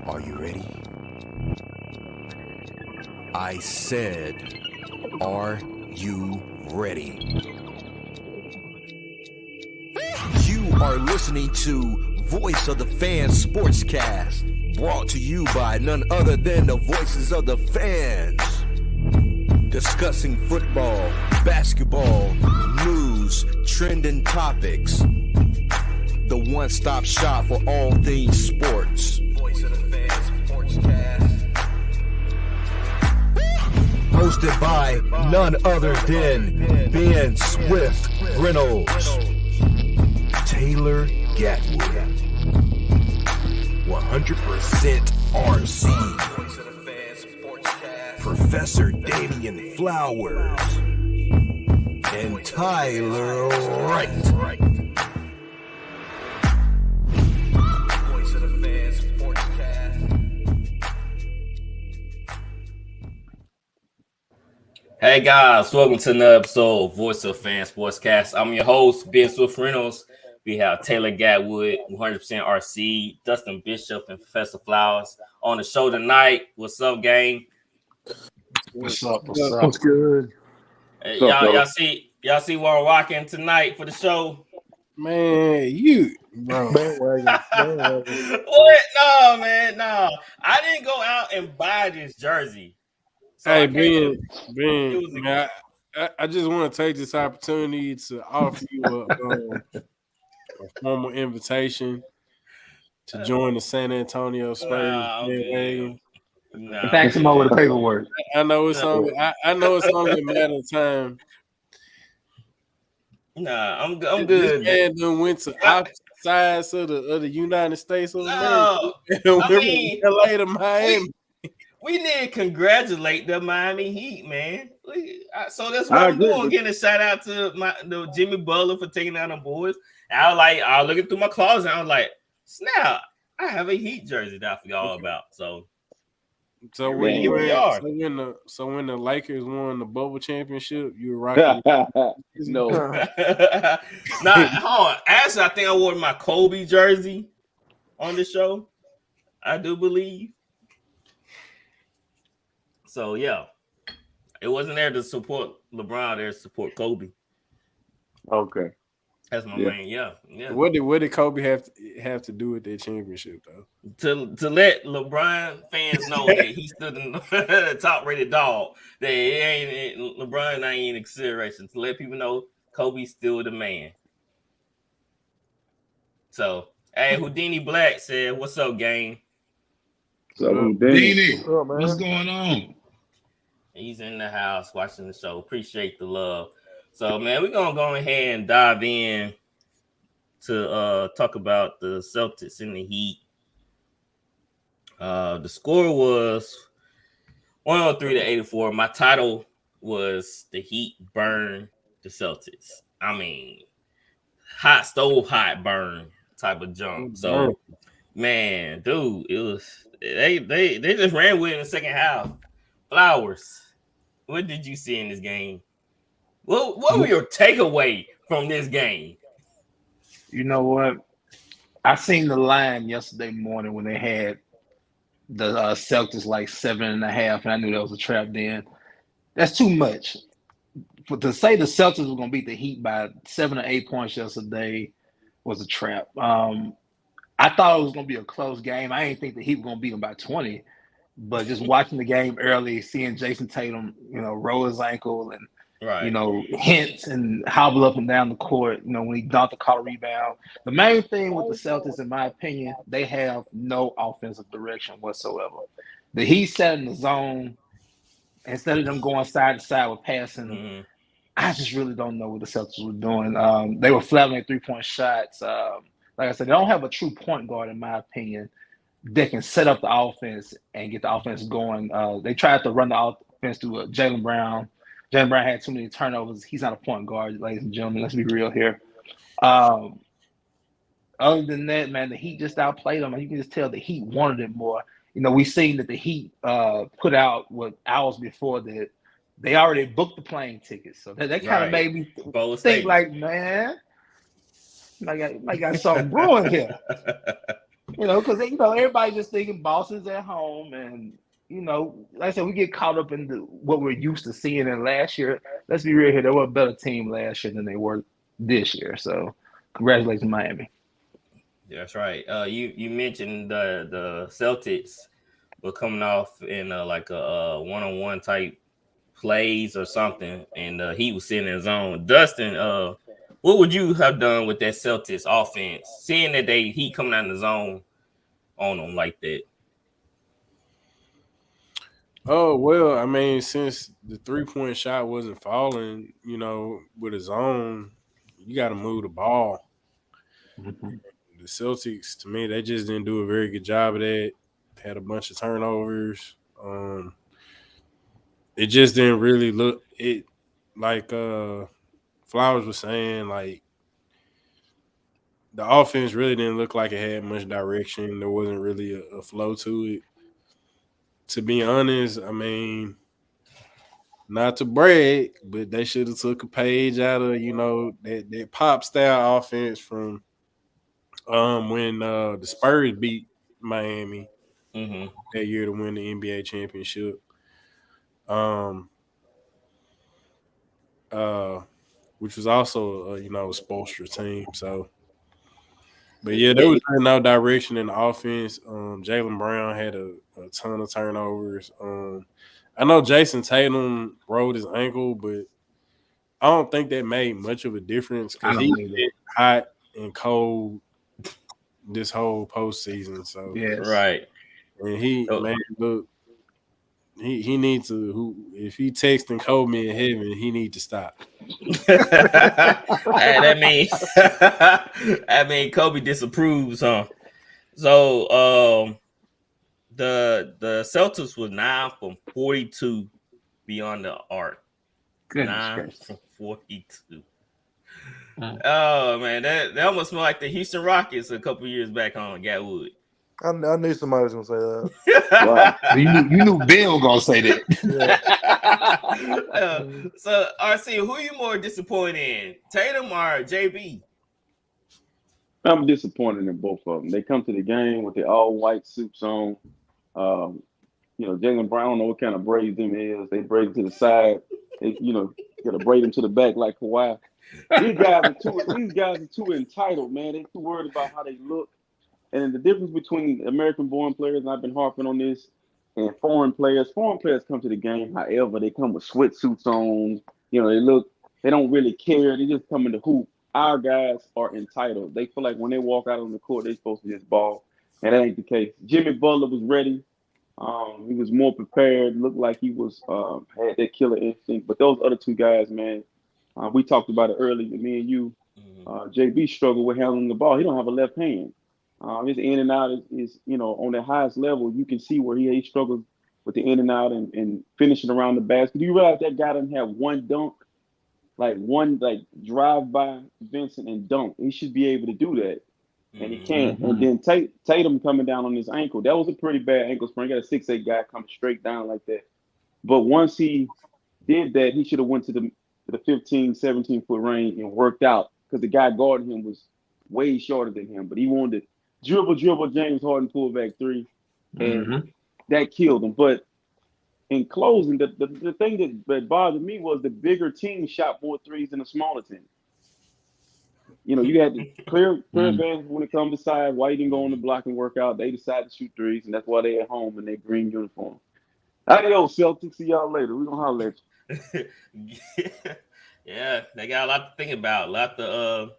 Are you ready? I said, are you ready? You are listening to Voice of the Fans Sportscast, brought to you by none other than the voices of the fans. Discussing football, basketball, news, trending topics. The one-stop shop for all things sports. Voice of the Fans Sportscast. Hosted by none other than Ben Swift Reynolds, Taylor Gatwood, 100% RC, Professor Damian Flowers, and Tyler Wright. Hey guys, welcome to another episode of Voice of Fans Sportscast. I'm your host, Ben Swift Reynolds. We have Taylor Gatwood, 100% RC, Dustin Bishop, and Professor Flowers on the show tonight. What's up, gang? What's up? What's good? Hey, y'all see what I'm rocking tonight for the show? Man, you bro. Bandwagon. What? No, man, no. I didn't go out and buy this jersey. So Hey, Ben, man, I just want to take this opportunity to offer you a formal invitation to join the San Antonio Spurs. Thanks him over the paperwork. I know it's only a matter of time. Nah, I'm good. This man done went to opposite sides of the United States of America. LA to Miami. We need to congratulate the Miami Heat, man. So that's what I'm doing. Getting a shout out to the Jimmy Butler for taking out them boys. And I was looking through my closet. And I was like, snap! I have a Heat jersey that I forgot all about. So when the Lakers won the bubble championship, you were rocking. No. Hold on. Actually, I think I wore my Kobe jersey on the show. I do believe. So yeah, it wasn't there to support LeBron. There to support Kobe. Okay, that's my main. Yeah. What did Kobe have to do with that championship though? To let LeBron fans know that he's still the top rated dog. That LeBron ain't in consideration. To let people know Kobe's still the man. So hey, Houdini Black said, "What's up, gang?" So Houdini, what's going on? He's in the house watching the show. Appreciate the love. So, man, we're going to go ahead and dive in to talk about the Celtics and the Heat. The score was 103-84. My title was The Heat Burn the Celtics. I mean, hot stove, hot burn type of jump. So, man, dude, it was they just ran with it in the second half. Flowers, what did you see in this game? What were your takeaway from this game? you know what? I seen the line yesterday morning when they had the Celtics like 7.5, and I knew that was a trap. Then that's too much. But to say the Celtics were going to beat the Heat by 7 or 8 points yesterday was a trap. I thought it was going to be a close game. I didn't think the Heat were going to beat them by 20. But just watching the game early, seeing Jason Tatum, roll his ankle and, hints and hobble up and down the court, when he dunked the caught a rebound. The main thing with the Celtics, in my opinion, they have no offensive direction whatsoever. The Heat sat in the zone. Instead of them going side to side with passing, I just really don't know what the Celtics were doing. They were flattering 3-point shots. Like I said, they don't have a true point guard, in my opinion. They can set up the offense and get the offense going. They tried to run the offense through Jaylen Brown. Jaylen Brown had too many turnovers. He's not a point guard, ladies and gentlemen. Let's be real here. Other than that, man, the Heat just outplayed them. You can just tell the Heat wanted it more. We've seen that the Heat put out hours before that they already booked the plane tickets. So that kind of made me think like, man, I got something brewing here. Because everybody just thinking Boston's at home, and like I said, we get caught up in what we're used to seeing in last year. Let's be real here; they were a better team last year than they were this year. So, congratulations, Miami. That's right. You mentioned the Celtics were coming off in like a one-on-one type plays or something, and he was sitting in his zone. Dustin, what would you have done with that Celtics offense, seeing that he coming out in the zone on them like that? Oh, well, I mean, since the 3-point shot wasn't falling, with his own, you got to move the ball. Mm-hmm. The Celtics, to me, they just didn't do a very good job of that. Had a bunch of turnovers. It just didn't really look it like Flowers was saying, like the offense really didn't look like it had much direction. There wasn't really a flow to it. To be honest, I mean, not to brag, but they should have took a page out of, that pop style offense from when the Spurs beat Miami that year to win the NBA championship. Which was also a Spoelstra team. So, but yeah, there was no direction in the offense. Jaylen Brown had a ton of turnovers. I know Jason Tatum rolled his ankle, but I don't think that made much of a difference because he was hot and cold this whole postseason. So right, and look. He needs to. If he texting Kobe in heaven, he need to stop. that mean Kobe disapproves, huh? So the Celtics was 9 from 42 beyond the arc. 9 from 42. Oh man, that almost smelled like the Houston Rockets a couple years back on Gatwood. I knew somebody was gonna say that. Wow. you knew Ben was gonna say that. So RC, who are you more disappointed in, Tatum or JB? I'm disappointed in both of them. They come to the game with the all white suits on. Jaylen Brown, I don't know what kind of braid them is. They braid to the side. They, got to braid them to the back like Kawhi. These guys are too entitled, man. They're too worried about how they look. And the difference between American-born players, and I've been harping on this, and foreign players come to the game. However, they come with sweatsuits on. They don't really care. They just come in the hoop. Our guys are entitled. They feel like when they walk out on the court, they're supposed to just ball. And that ain't the case. Jimmy Butler was ready. He was more prepared. Looked like he was had that killer instinct. But those other two guys, man, we talked about it earlier. Me and you, JB struggled with handling the ball. He don't have a left hand. His in and out is on the highest level. You can see where he struggles with the in and out and finishing around the basket. Do you realize that guy doesn't have one dunk, like drive by Vincent and dunk? He should be able to do that, and he can't. And then Tatum coming down on his ankle. That was a pretty bad ankle sprain. You got a 6'8" guy coming straight down like that. But once he did that, he should have went to the 15, 17-foot range and worked out because the guy guarding him was way shorter than him. But he wanted to dribble James Harden pull back three, and that killed him. But in closing, the thing that bothered me was the bigger team shot more threes than the smaller team. You had the clear advantage when it comes to size. Why you didn't go on the block and work out? They decided to shoot threes, and that's why they at home in their green uniform. Adios, Celtics. See y'all later. We're gonna holler at you. Yeah, they got a lot to think about. A lot of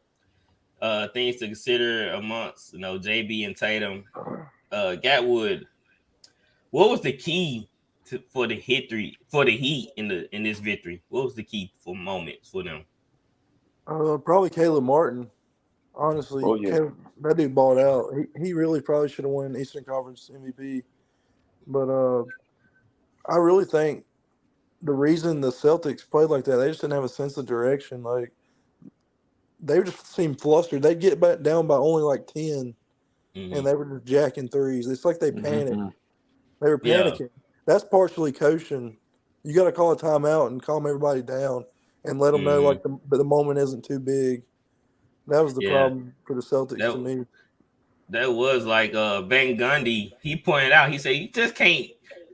things to consider amongst JB and Tatum. Gatwood, what was the key for the Heat in this victory? What was the key for moments for them? Probably Caleb Martin. Honestly, that dude balled out. He really probably should have won Eastern Conference MVP. But I really think the reason the Celtics played like that, they just didn't have a sense of direction. Like, they just seemed flustered. They'd get back down by only like 10, and they were just jacking threes. It's like they panicked. They were panicking. Yeah. That's partially coaching. You got to call a timeout and calm everybody down and let them know like the moment isn't too big. That was the problem for the Celtics to me. That was like Van Gundy. He pointed out. He said you just can't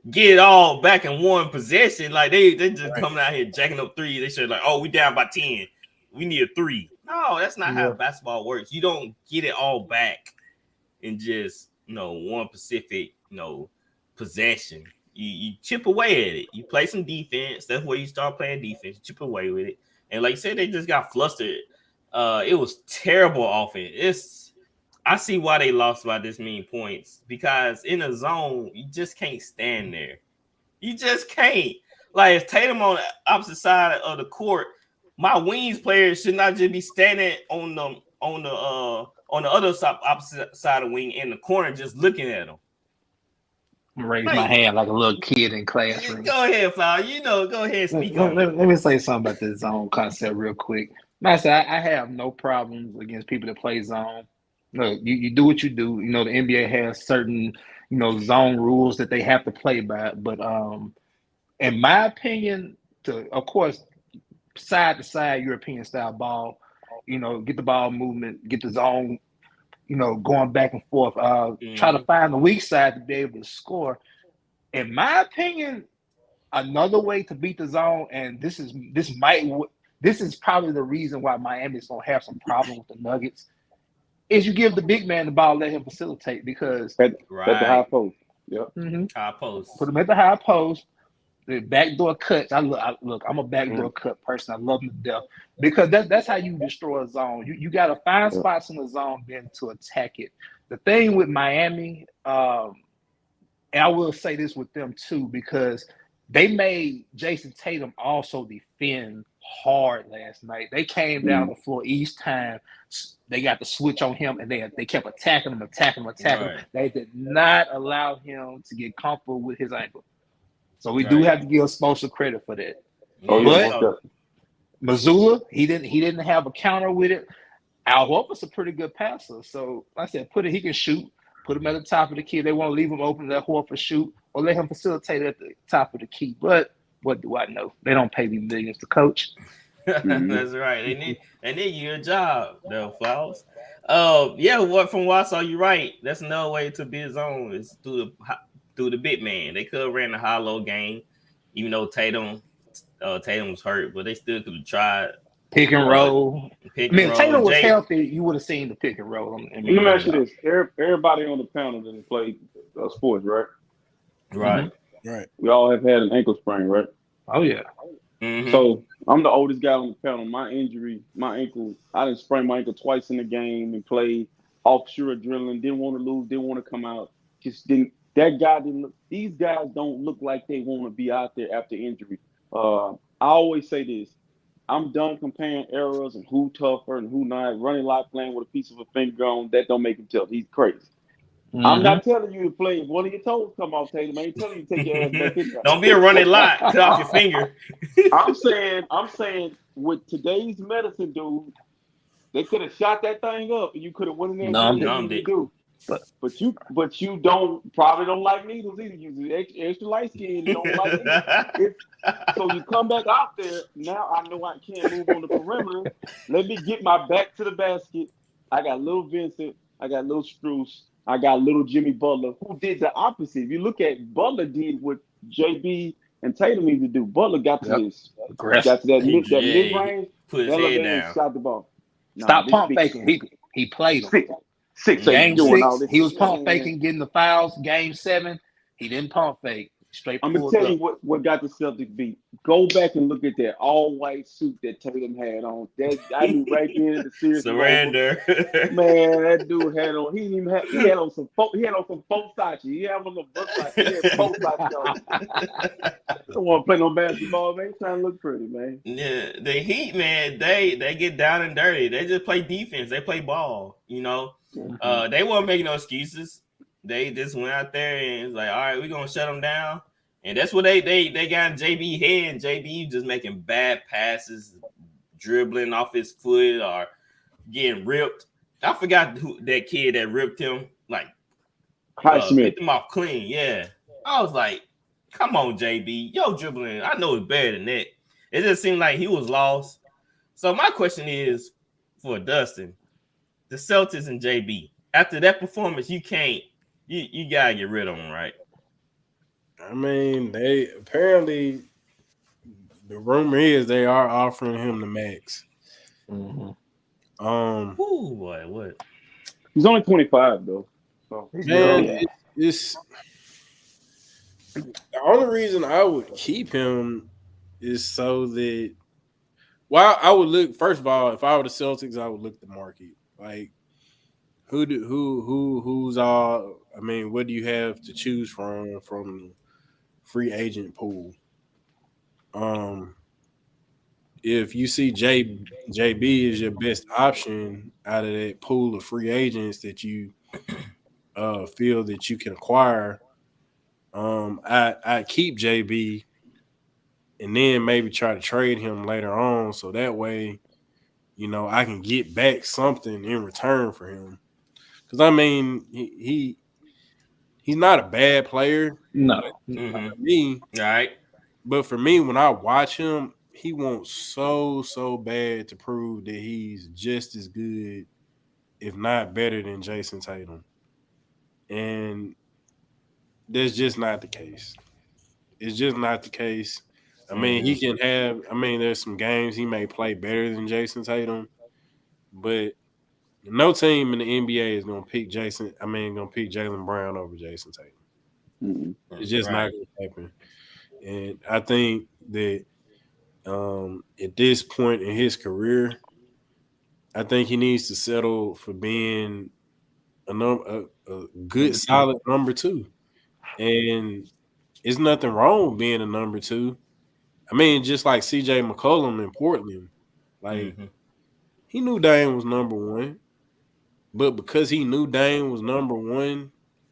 get it all back in one possession. Like they just coming out here jacking up threes. They should like, oh, we down by 10. We need a 3. No, that's not how basketball works. You don't get it all back in just one specific possession. You chip away at it. You play some defense. That's where you start playing defense. Chip away with it. And like you said, they just got flustered. It was terrible offense. I see why they lost by this many points, because in a zone, you just can't stand there. You just can't. Like, if Tatum on the opposite side of the court, my wings players should not just be standing on the other side, opposite side of the wing in the corner, just looking at them. Raise my hand like a little kid in classroom. Go ahead, Flower. Go ahead and speak. Let me say something about this zone concept real quick. Master, I have no problems against people that play zone. Look, you do what you do. The NBA has certain, zone rules that they have to play by. But in my opinion, of course, side to side European style ball, get the ball movement, get the zone, going back and forth. Try to find the weak side to be able to score. In my opinion, another way to beat the zone, and this is probably the reason why Miami's gonna have some problem with the Nuggets, is you give the big man the ball, let him facilitate, because at the high post. Yep. High post. Put him at the high post. The backdoor cuts. Look, I'm a backdoor cut person. I love them to death, because that's how you destroy a zone. You got to find spots in the zone then to attack it. The thing with Miami, and I will say this with them too, because they made Jason Tatum also defend hard last night. They came down the floor each time. They got the switch on him, and they kept attacking him. Right. They did not allow him to get comfortable with his ankle. So we do have to give Spoelstra credit for that. But Mazzulla, he didn't have a counter with it. Al Horford's a pretty good passer. So like I said, he can shoot. Put him at the top of the key. They want to leave him open, let Horford shoot, or let him facilitate at the top of the key. But what do I know? They don't pay me millions to coach. That's right. They need you a job, though, Flowers. From what I saw, you're right. That's another way to be his own is through the big man. They could have ran the high-low game, even though Tatum was hurt, but they still could have tried. Pick and roll. If Tatum was healthy, you would have seen the pick and roll. Let me ask you this. Everybody on the panel that has played sports, right? Right. Right. We all have had an ankle sprain, right? Oh, yeah. Mm-hmm. So I'm the oldest guy on the panel. My ankle, I didn't sprain my ankle twice in the game and played offshore adrenaline. Didn't want to lose, didn't want to come out. Just didn't. That guy didn't look. These guys don't look like they want to be out there after injury. I always say this. I'm done comparing eras and who tougher and who not. Running Lott playing with a piece of a finger on, that don't make him tough. He's crazy. Mm-hmm. I'm not telling you to play. If one of your toes come off, Tatum, I ain't telling you to take your ass back in there. Don't be a Running Lott. Cut off your finger. I'm saying with today's medicine, dude, they could have shot that thing up and you could have went in there and done what you do. But you probably don't like needles either. You extra light skin, you don't like needles. So you come back out there. Now I know I can't move on the perimeter. Let me get my back to the basket. I got little Vincent. I got little Strus. I got little Jimmy Butler, who did the opposite. If you look at Butler did what JB and Tatum need to do. Butler got to this. Got to that mid-range. Put his head down. Shot the ball. Stop pump faking. He played him. Game 6, he was pump faking, getting the fouls. Game 7, he didn't pump fake. Straight. I'm gonna tell you what got the Celtics beat. Go back and look at that all-white suit that Tatum had on. That I knew right there in the series. Surrender. Man, that dude had on. He had on some Versace. He had on some Versace. He had Versace on. Don't want to play no basketball, man. He's trying to look pretty, man. Yeah, the Heat, man, they get down and dirty. They just play defense. They play ball. They weren't making no excuses. They just went out there and was like, all right, we're gonna shut them down. And that's what they got in JB head, and JB just making bad passes, dribbling off his foot or getting ripped. I forgot who that kid that ripped him, like picked him off clean. Yeah. I was like, come on, JB. Yo, dribbling. I know it's better than that. It just seemed like he was lost. So my question is for Dustin, the Celtics and JB. after that performance, you can't. You gotta get rid of him, right? I mean, they apparently the rumor is they are offering him the max. Mm-hmm. Ooh, boy, what? He's only 25 though. So man, it's the only reason I would keep him is so that. Well, I would look first of all. If I were the Celtics, I would look at the market. Like who's all? I mean, what do you have to choose from the free agent pool? If you see JB is your best option out of that pool of free agents that you feel that you can acquire, I keep JB and then maybe try to trade him later on so that way, you know, I can get back something in return for him. Because I mean, he's not a bad player. No, For me, all right. But for me, when I watch him, he wants so bad to prove that he's just as good, if not better than Jason Tatum. And that's just not the case. It's just not the case. I mean, he can have, I mean, there's some games he may play better than Jason Tatum, but no team in the NBA is going to pick Jaylen Brown over Jason Tatum. Mm-hmm. It's just not going to happen. And I think that at this point in his career, I think he needs to settle for being a good, solid number two. And there's nothing wrong with being a number two. I mean, just like CJ McCollum in Portland, like he knew Dame was number one, but because he knew Dame was number one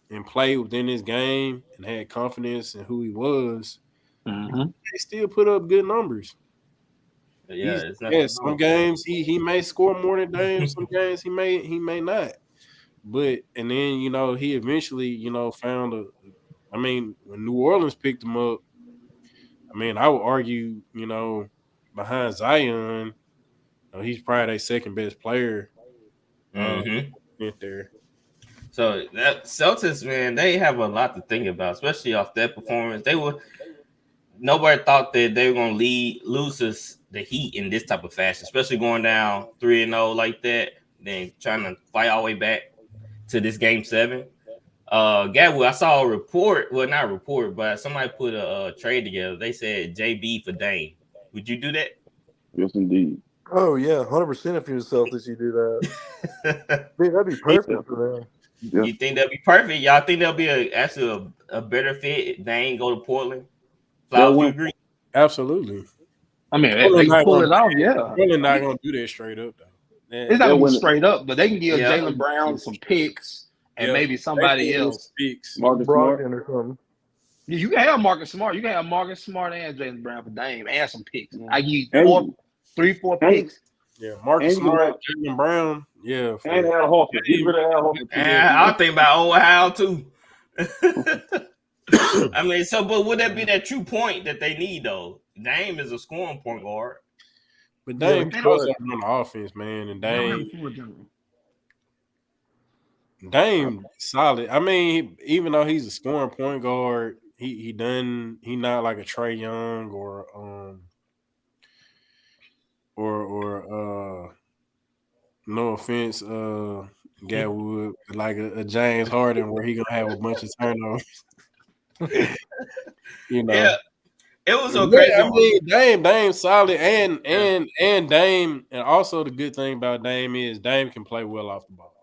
and played within his game and had confidence in who he was, he still put up good numbers. Yeah, some games he may score more than Dame. Some games he may not. But and then he eventually found I mean, when New Orleans picked him up, I mean, I would argue behind Zion, he's probably their second best player. There. So that Celtics, man, they have a lot to think about, especially off that performance. Nobody thought that they were going to lose the Heat in this type of fashion, especially going down 3-0 like that, then trying to fight all the way back to this game 7. Gadwood, I saw a report, well, not a report, but somebody put a trade together. They said JB for Dame. Would you do that? Yes, indeed. Oh, yeah, 100% if you're the Celtics, you do that. That'd be perfect for them. Yeah. You think that'd be perfect? Y'all think that'll be actually a better fit? Dame go to Portland? Flowers, you agree? Absolutely. I mean, they can pull it off, yeah. They're not going to do that straight up, though. It's not going to be straight up, but they can give Jaylen Brown some picks and maybe somebody else. Marcus Smart or something. You can have Marcus Smart. You can have Marcus Smart and Jaylen Brown for Dame and some picks. I give you 3-4 picks. Yeah, Marcus Smart, Jaylen Brown. Yeah. And Al Horford. I'll think about old Hal, too. I mean, but would that be that true point that they need, though? Dame is a scoring point guard. But Dame goes up on the offense, man, and Dame solid. I mean, even though he's a scoring point guard, he not like a Trae Young or no offense, Gatwood, like a James Harden where he gonna have a bunch of turnovers. Yeah. It was so crazy. I mean, Dame solid, and Dame, and also the good thing about Dame is Dame can play well off the ball.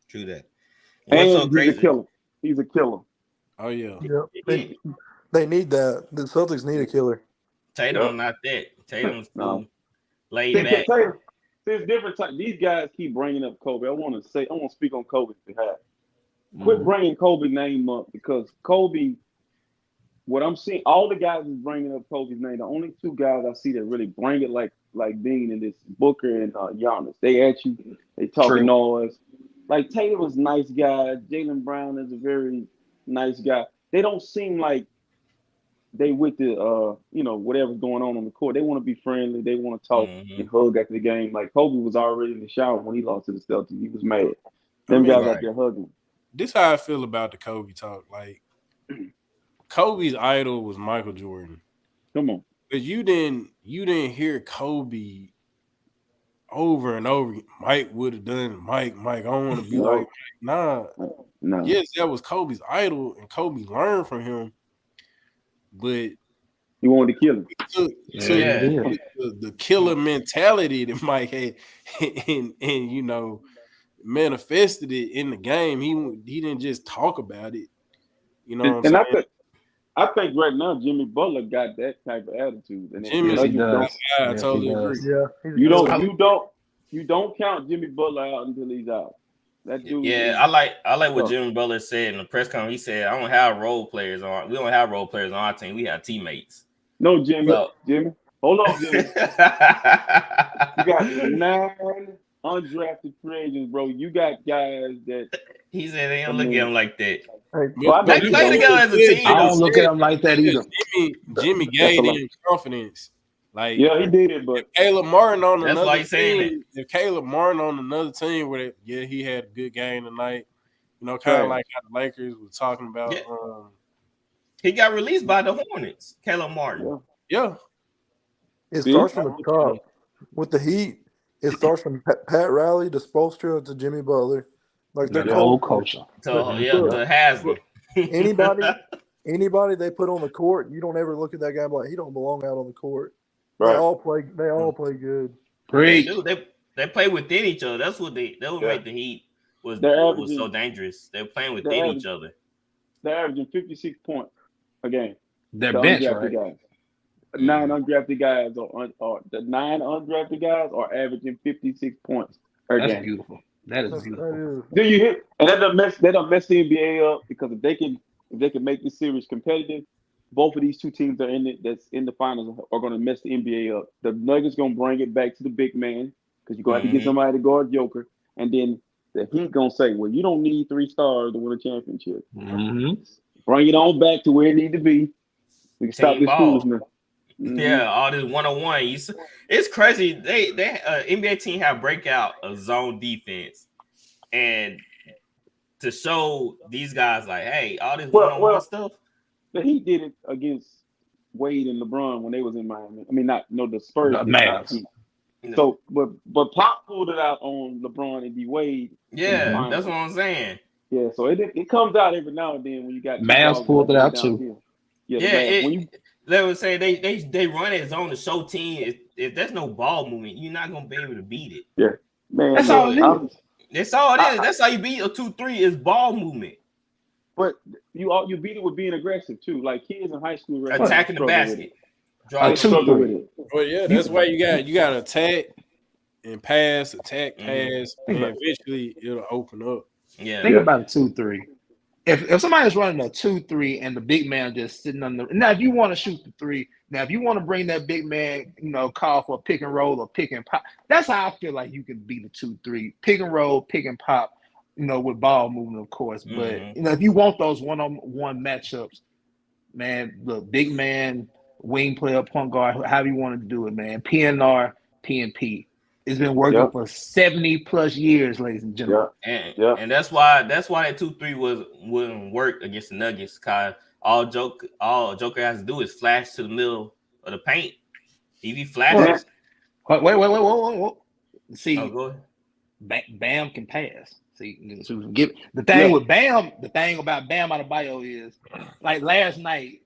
True that. And so he's a killer. He's a killer. Oh yeah. Yep. They need that. The Celtics need a killer. Tatum, not that. Tatum's cool. Laid back. It's different type. These guys keep bringing up Kobe. I want to speak on Kobe's behalf. Quit bringing Kobe's name up because Kobe. What I'm seeing, all the guys is bringing up Kobe's name. The only two guys I see that really bring it like being in this Booker and Giannis. They at you, they talking noise. Like Tatum was a nice guy. Jaylen Brown is a very nice guy. They don't seem like they with the whatever's going on the court. They want to be friendly. They want to talk and hug after the game. Like Kobe was already in the shower when he lost to the Celtics. He was mad. Them guys out there hugging. This is how I feel about the Kobe talk. Like Kobe's idol was Michael Jordan. Come on, but you didn't hear Kobe over and over. Mike would have done Mike. I don't want to be like nah. Yes, that was Kobe's idol, and Kobe learned from him. But he wanted to kill him. The killer mentality that Mike had, and manifested it in the game. He didn't just talk about it. You know what I'm saying? I think right now Jimmy Butler got that type of attitude. And I totally agree. Yeah, you don't count Jimmy Butler out until he's out. That dude. Yeah, I like what Jimmy Butler said in the press conference. He said, "I don't have role players on. We don't have role players on our team. We have teammates." No, Jimmy. Jimmy, hold on, Jimmy. You got 9 undrafted free agents, bro. You got guys that he said they don't look at him like that. They play together as a team. I don't look at him like that either. Jimmy gave him confidence. Like he did it, but if Caleb Martin on another team, where he had a good game tonight, kind of like how the Lakers were talking about. Yeah. He got released by the Hornets, Caleb Martin. Yeah. It starts from the top. With the Heat, it starts from Pat Riley to Spoelstra to Jimmy Butler. Like they're the old culture. So the Haslam. Anybody they put on the court, you don't ever look at that guy like he don't belong out on the court. Right. They all play good. Great. They play within each other. That's what make the Heat was so dangerous. They're playing within each other. They're averaging 56 points a game. Their bench, right? Guys. 9 undrafted guys the 9 undrafted guys are averaging 56 points per game. That's beautiful. That is beautiful. Do you hear? And that don't mess the NBA up, because if they can make this series competitive, both of these two teams that are in it, that's in the finals, are going to mess the NBA up. The Nuggets going to bring it back to the big man, because you're going to have to get somebody to guard Joker, and then the Heat going to say, well, you don't need 3 stars to win a championship. Bring it on back to where it need to be. We can stop this foolishness. Yeah, all this 1-on-1. It's crazy. They NBA team have breakout of zone defense, and to show these guys like, hey, all this 1-on-1 stuff. The Heat did it against Wade and LeBron when they was in Miami. I mean, the Spurs. The Mavs. So, but Pop pulled it out on LeBron and D Wade. Yeah, that's what I'm saying. Yeah, so it comes out every now and then when you got Mavs pulled it out too. They would say they run it zone to show team. If there's no ball movement, you're not gonna be able to beat it. Yeah, man. That's all it is. That's all it is. That's how you beat a 2-3 is ball movement. But you beat it with being aggressive too. Like kids in high school, attacking the basket. Well, yeah, that's why you got attack and pass, pass, and eventually it'll open up. Yeah. Think about a 2-3. If somebody's running a 2-3 and the big man just sitting on now, if you want to shoot the 3, now if you want to bring that big man, call for a pick and roll or pick and pop. That's how I feel like you can beat a 2-3, pick and roll, pick and pop. With ball movement, of course. But if you want those one-on-one matchups, man, look, big man, wing player, point guard, however you want to do it, man. PNR, PNP. It's been working for 70+ years, ladies and gentlemen. And that's why that 2-3 wouldn't work against the Nuggets, because all Joker has to do is flash to the middle of the paint. If he flashes. Wait. See, go ahead. Bam can pass. See, so the thing with Bam, the thing about Bam Adebayo is, like last night,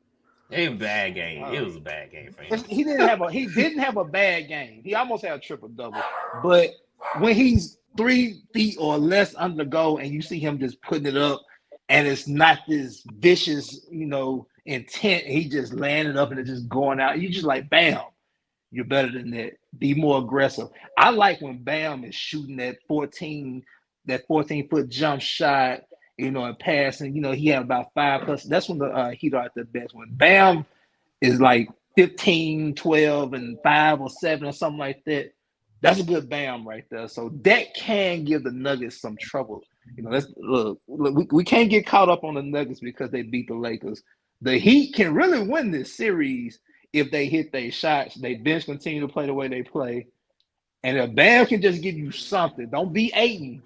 it was a bad game. It was a bad game for him. He didn't have a bad game. He almost had a triple-double. But when he's 3 feet or less under the goal and you see him just putting it up and it's not this vicious, intent, he just landed up and it's just going out. You just like, Bam, you're better than that. Be more aggressive. I like when Bam is shooting that 14-foot jump shot, and passing, he had about 5+. That's when the Heat are at their best. When Bam is like 15, 12, and 5 or 7 or something like that, that's a good Bam right there. So that can give the Nuggets some trouble. Look, we can't get caught up on the Nuggets because they beat the Lakers. The Heat can really win this series if they hit their shots. They bench continue to play the way they play. And if Bam can just give you something, don't be Ayton,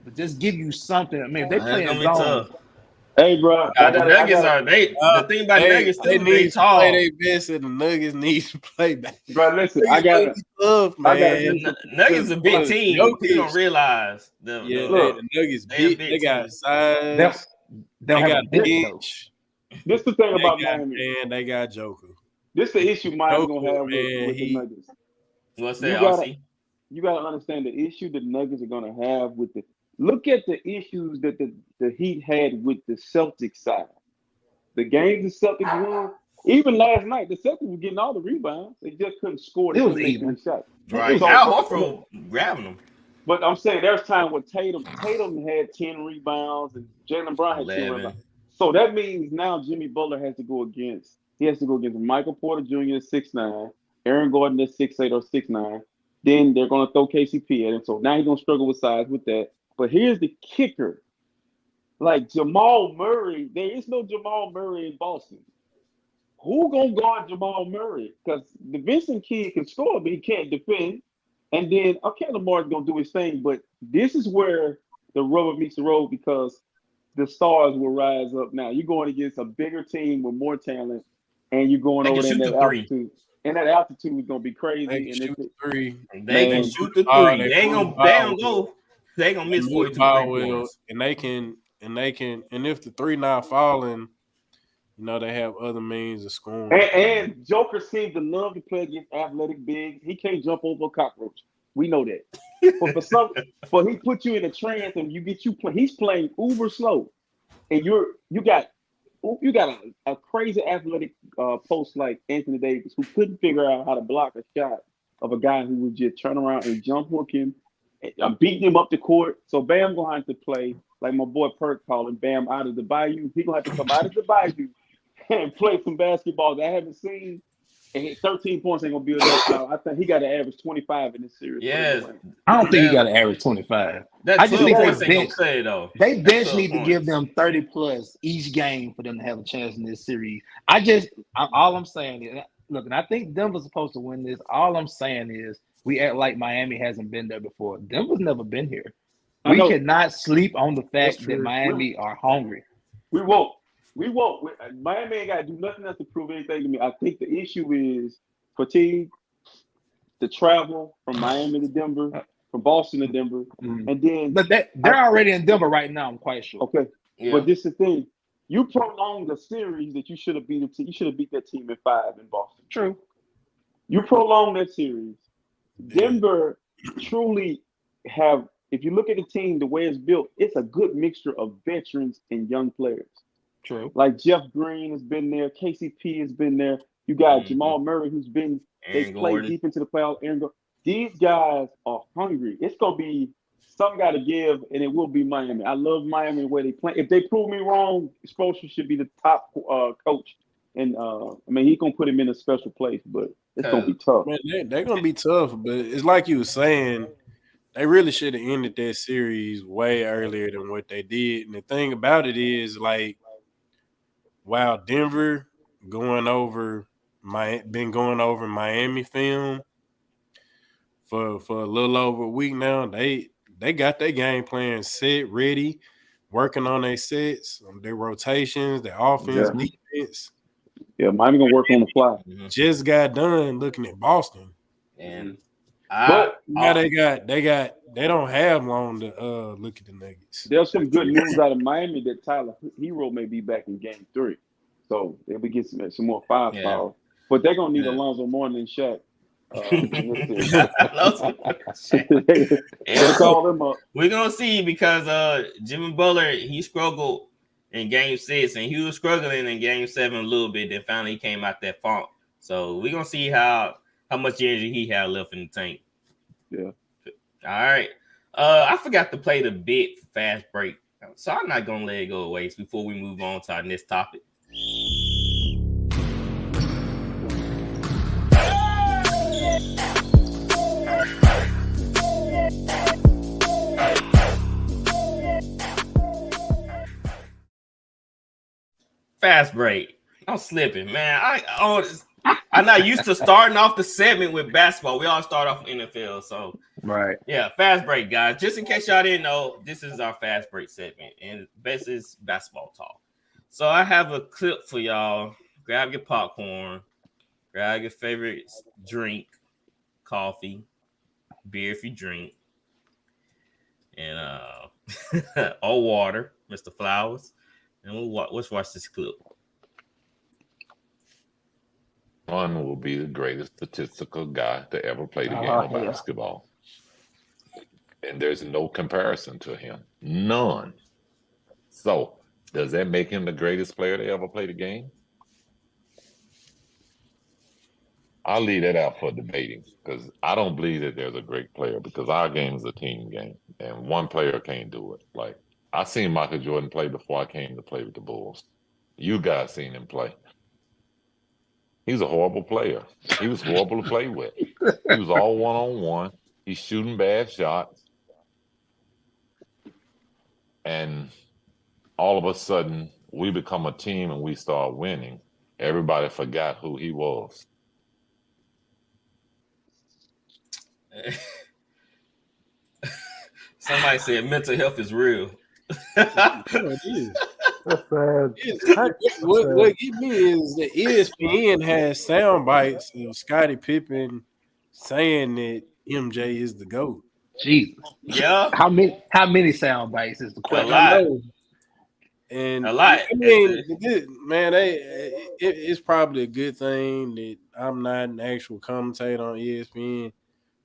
but just give you something. I mean, if they play in zone. Hey, bro. The Nuggets are the thing about Nuggets too. They tall. Play their best, and the Nuggets need to play back. Bro, listen, Nuggets a big team. People don't realize them. The Nuggets big. They got size. They got bench. This is the thing about Miami. And they got Joker. This is the issue Miami's gonna have with the Nuggets. What's that? You gotta understand the issue the Nuggets are gonna have with the. Look at the issues that the Heat had with the Celtics side. The games the Celtics won, even last night, the Celtics were getting all the rebounds. They just couldn't score. It was even. Right. Al Horford grabbing them. But I'm saying there's time when Tatum had 10 rebounds and Jaylen Brown had 10 rebounds. So that means now Jimmy Butler has to go against Michael Porter Jr. at 6'9", Aaron Gordon at 6'8" or 6'9". Then they're going to throw KCP at him. So now he's going to struggle with size with that. But here's the kicker. Like Jamal Murray, there is no Jamal Murray in Boston. Who going to guard Jamal Murray? Because the Vincent kid can score, but he can't defend. And then, Lamar's going to do his thing. But this is where the rubber meets the road because the stars will rise up now. You're going against a bigger team with more talent, and you're going over there in that altitude. And that altitude is going to be crazy. They can shoot the three. They can shoot the three. They ain't gonna go. They gonna miss 42 points. And if the three not falling, they have other means of scoring. And Joker seems to love to play against athletic bigs. He can't jump over a cockroach. We know that. But he put you in a trance and he's playing uber slow. And you got a crazy athletic post like Anthony Davis who couldn't figure out how to block a shot of a guy who would just turn around and jump hook him. I'm beating him up the court. So Bam going to have to play, like my boy Perk calling Bam out of the bayou. He's going to have to come out of the bayou and play some basketball that I haven't seen. And 13 points ain't going to be enough. I think he got to average 25 in this series. Yes. I don't think he got to average 25. I just think they bench need to give them 30 plus each game for them to have a chance in this series. All I'm saying is, look, and I think Denver's supposed to win this. All I'm saying is, we act like Miami hasn't been there before. Denver's never been here. We cannot sleep on the fact that Miami are hungry. We won't. Miami ain't got to do nothing else to prove anything to me. I think the issue is fatigue, the travel from Miami to Denver, from Boston to Denver, and then. But they're already in Denver right now. I'm quite sure. Okay, but this is the thing. You prolonged the series that you should have beat. You should have beat that team in 5 in Boston. True. You prolonged that series. Denver truly have, if you look at the team, the way it's built, it's a good mixture of veterans and young players. True. Like Jeff Green has been there. KCP has been there. You got Jamal Murray who's been, they play deep into the playoffs. These guys are hungry. It's going to be, something got to give, and it will be Miami. I love Miami the way they play. If they prove me wrong, Spoelstra should be the top coach. And, he's going to put him in a special place, but it's going to be tough. Man, they're going to be tough, but it's like you were saying, they really should have ended that series way earlier than what they did. And the thing about it is, like, wow, Denver been going over Miami film for a little over a week now. They got their game plan set, ready, working on their sets, their rotations, their offense, defense. Yeah, Miami gonna work on the fly. Just got done looking at Boston, and they don't have long to look at the Nuggets. There's some good news out of Miami that Tyler Hero may be back in Game 3, so they'll be getting some more firepower. But they're gonna need Lonzo more than Shaq. We're gonna see because Jimmy Butler he struggled in Game 6 and he was struggling in Game 7 a little bit. Then finally he came out that funk. So we're gonna see how much energy he had left in the tank. Yeah. All right. I forgot to play the bit fast break, so I'm not gonna let it go to waste before we move on to our next topic. Fast break. I'm slipping, man. I'm not used to starting off the segment with basketball. We all start off with NFL, so right. Yeah, fast break, guys. Just in case y'all didn't know, this is our fast break segment, and this is basketball talk. So I have a clip for y'all. Grab your popcorn, grab your favorite drink, coffee, beer if you drink, and or water, Mr. Flowers. And let's watch this clip. One will be the greatest statistical guy to ever play the game of basketball. And there's no comparison to him. None. So, does that make him the greatest player to ever play the game? I'll leave that out for debating because I don't believe that there's a great player because our game is a team game and one player can't do it. Like, I seen Michael Jordan play before I came to play with the Bulls. You guys seen him play. He's a horrible player. He was horrible to play with. He was all one-on-one. He's shooting bad shots. And all of a sudden, we become a team and we start winning. Everybody forgot who he was. Somebody said mental health is real. It is. That's bad. What get me is that ESPN has sound bites of Scottie Pippen saying that MJ is the GOAT. Jesus. Yeah. How many sound bites is the question? A lot. And a lot. I mean, man, it's probably a good thing that I'm not an actual commentator on ESPN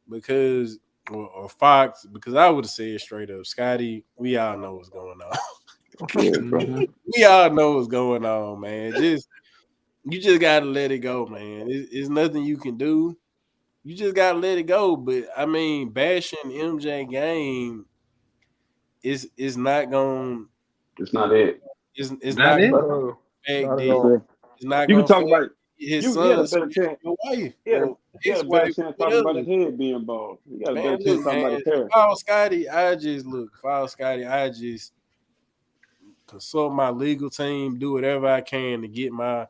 because or Fox, because I would have said straight up, Scotty, we all know what's going on. We all know what's going on, man. You just gotta let it go, man. It's nothing you can do. You just gotta let it go. But I mean, bashing MJ game is not going. It's not it. It's not it. It's not. You can talk about it. His you son, had a better chance. Your wife. He had a better chance talking about his head being bald. You got a better chance talking about his hair. If I was Scotty, I just consult my legal team, do whatever I can to get my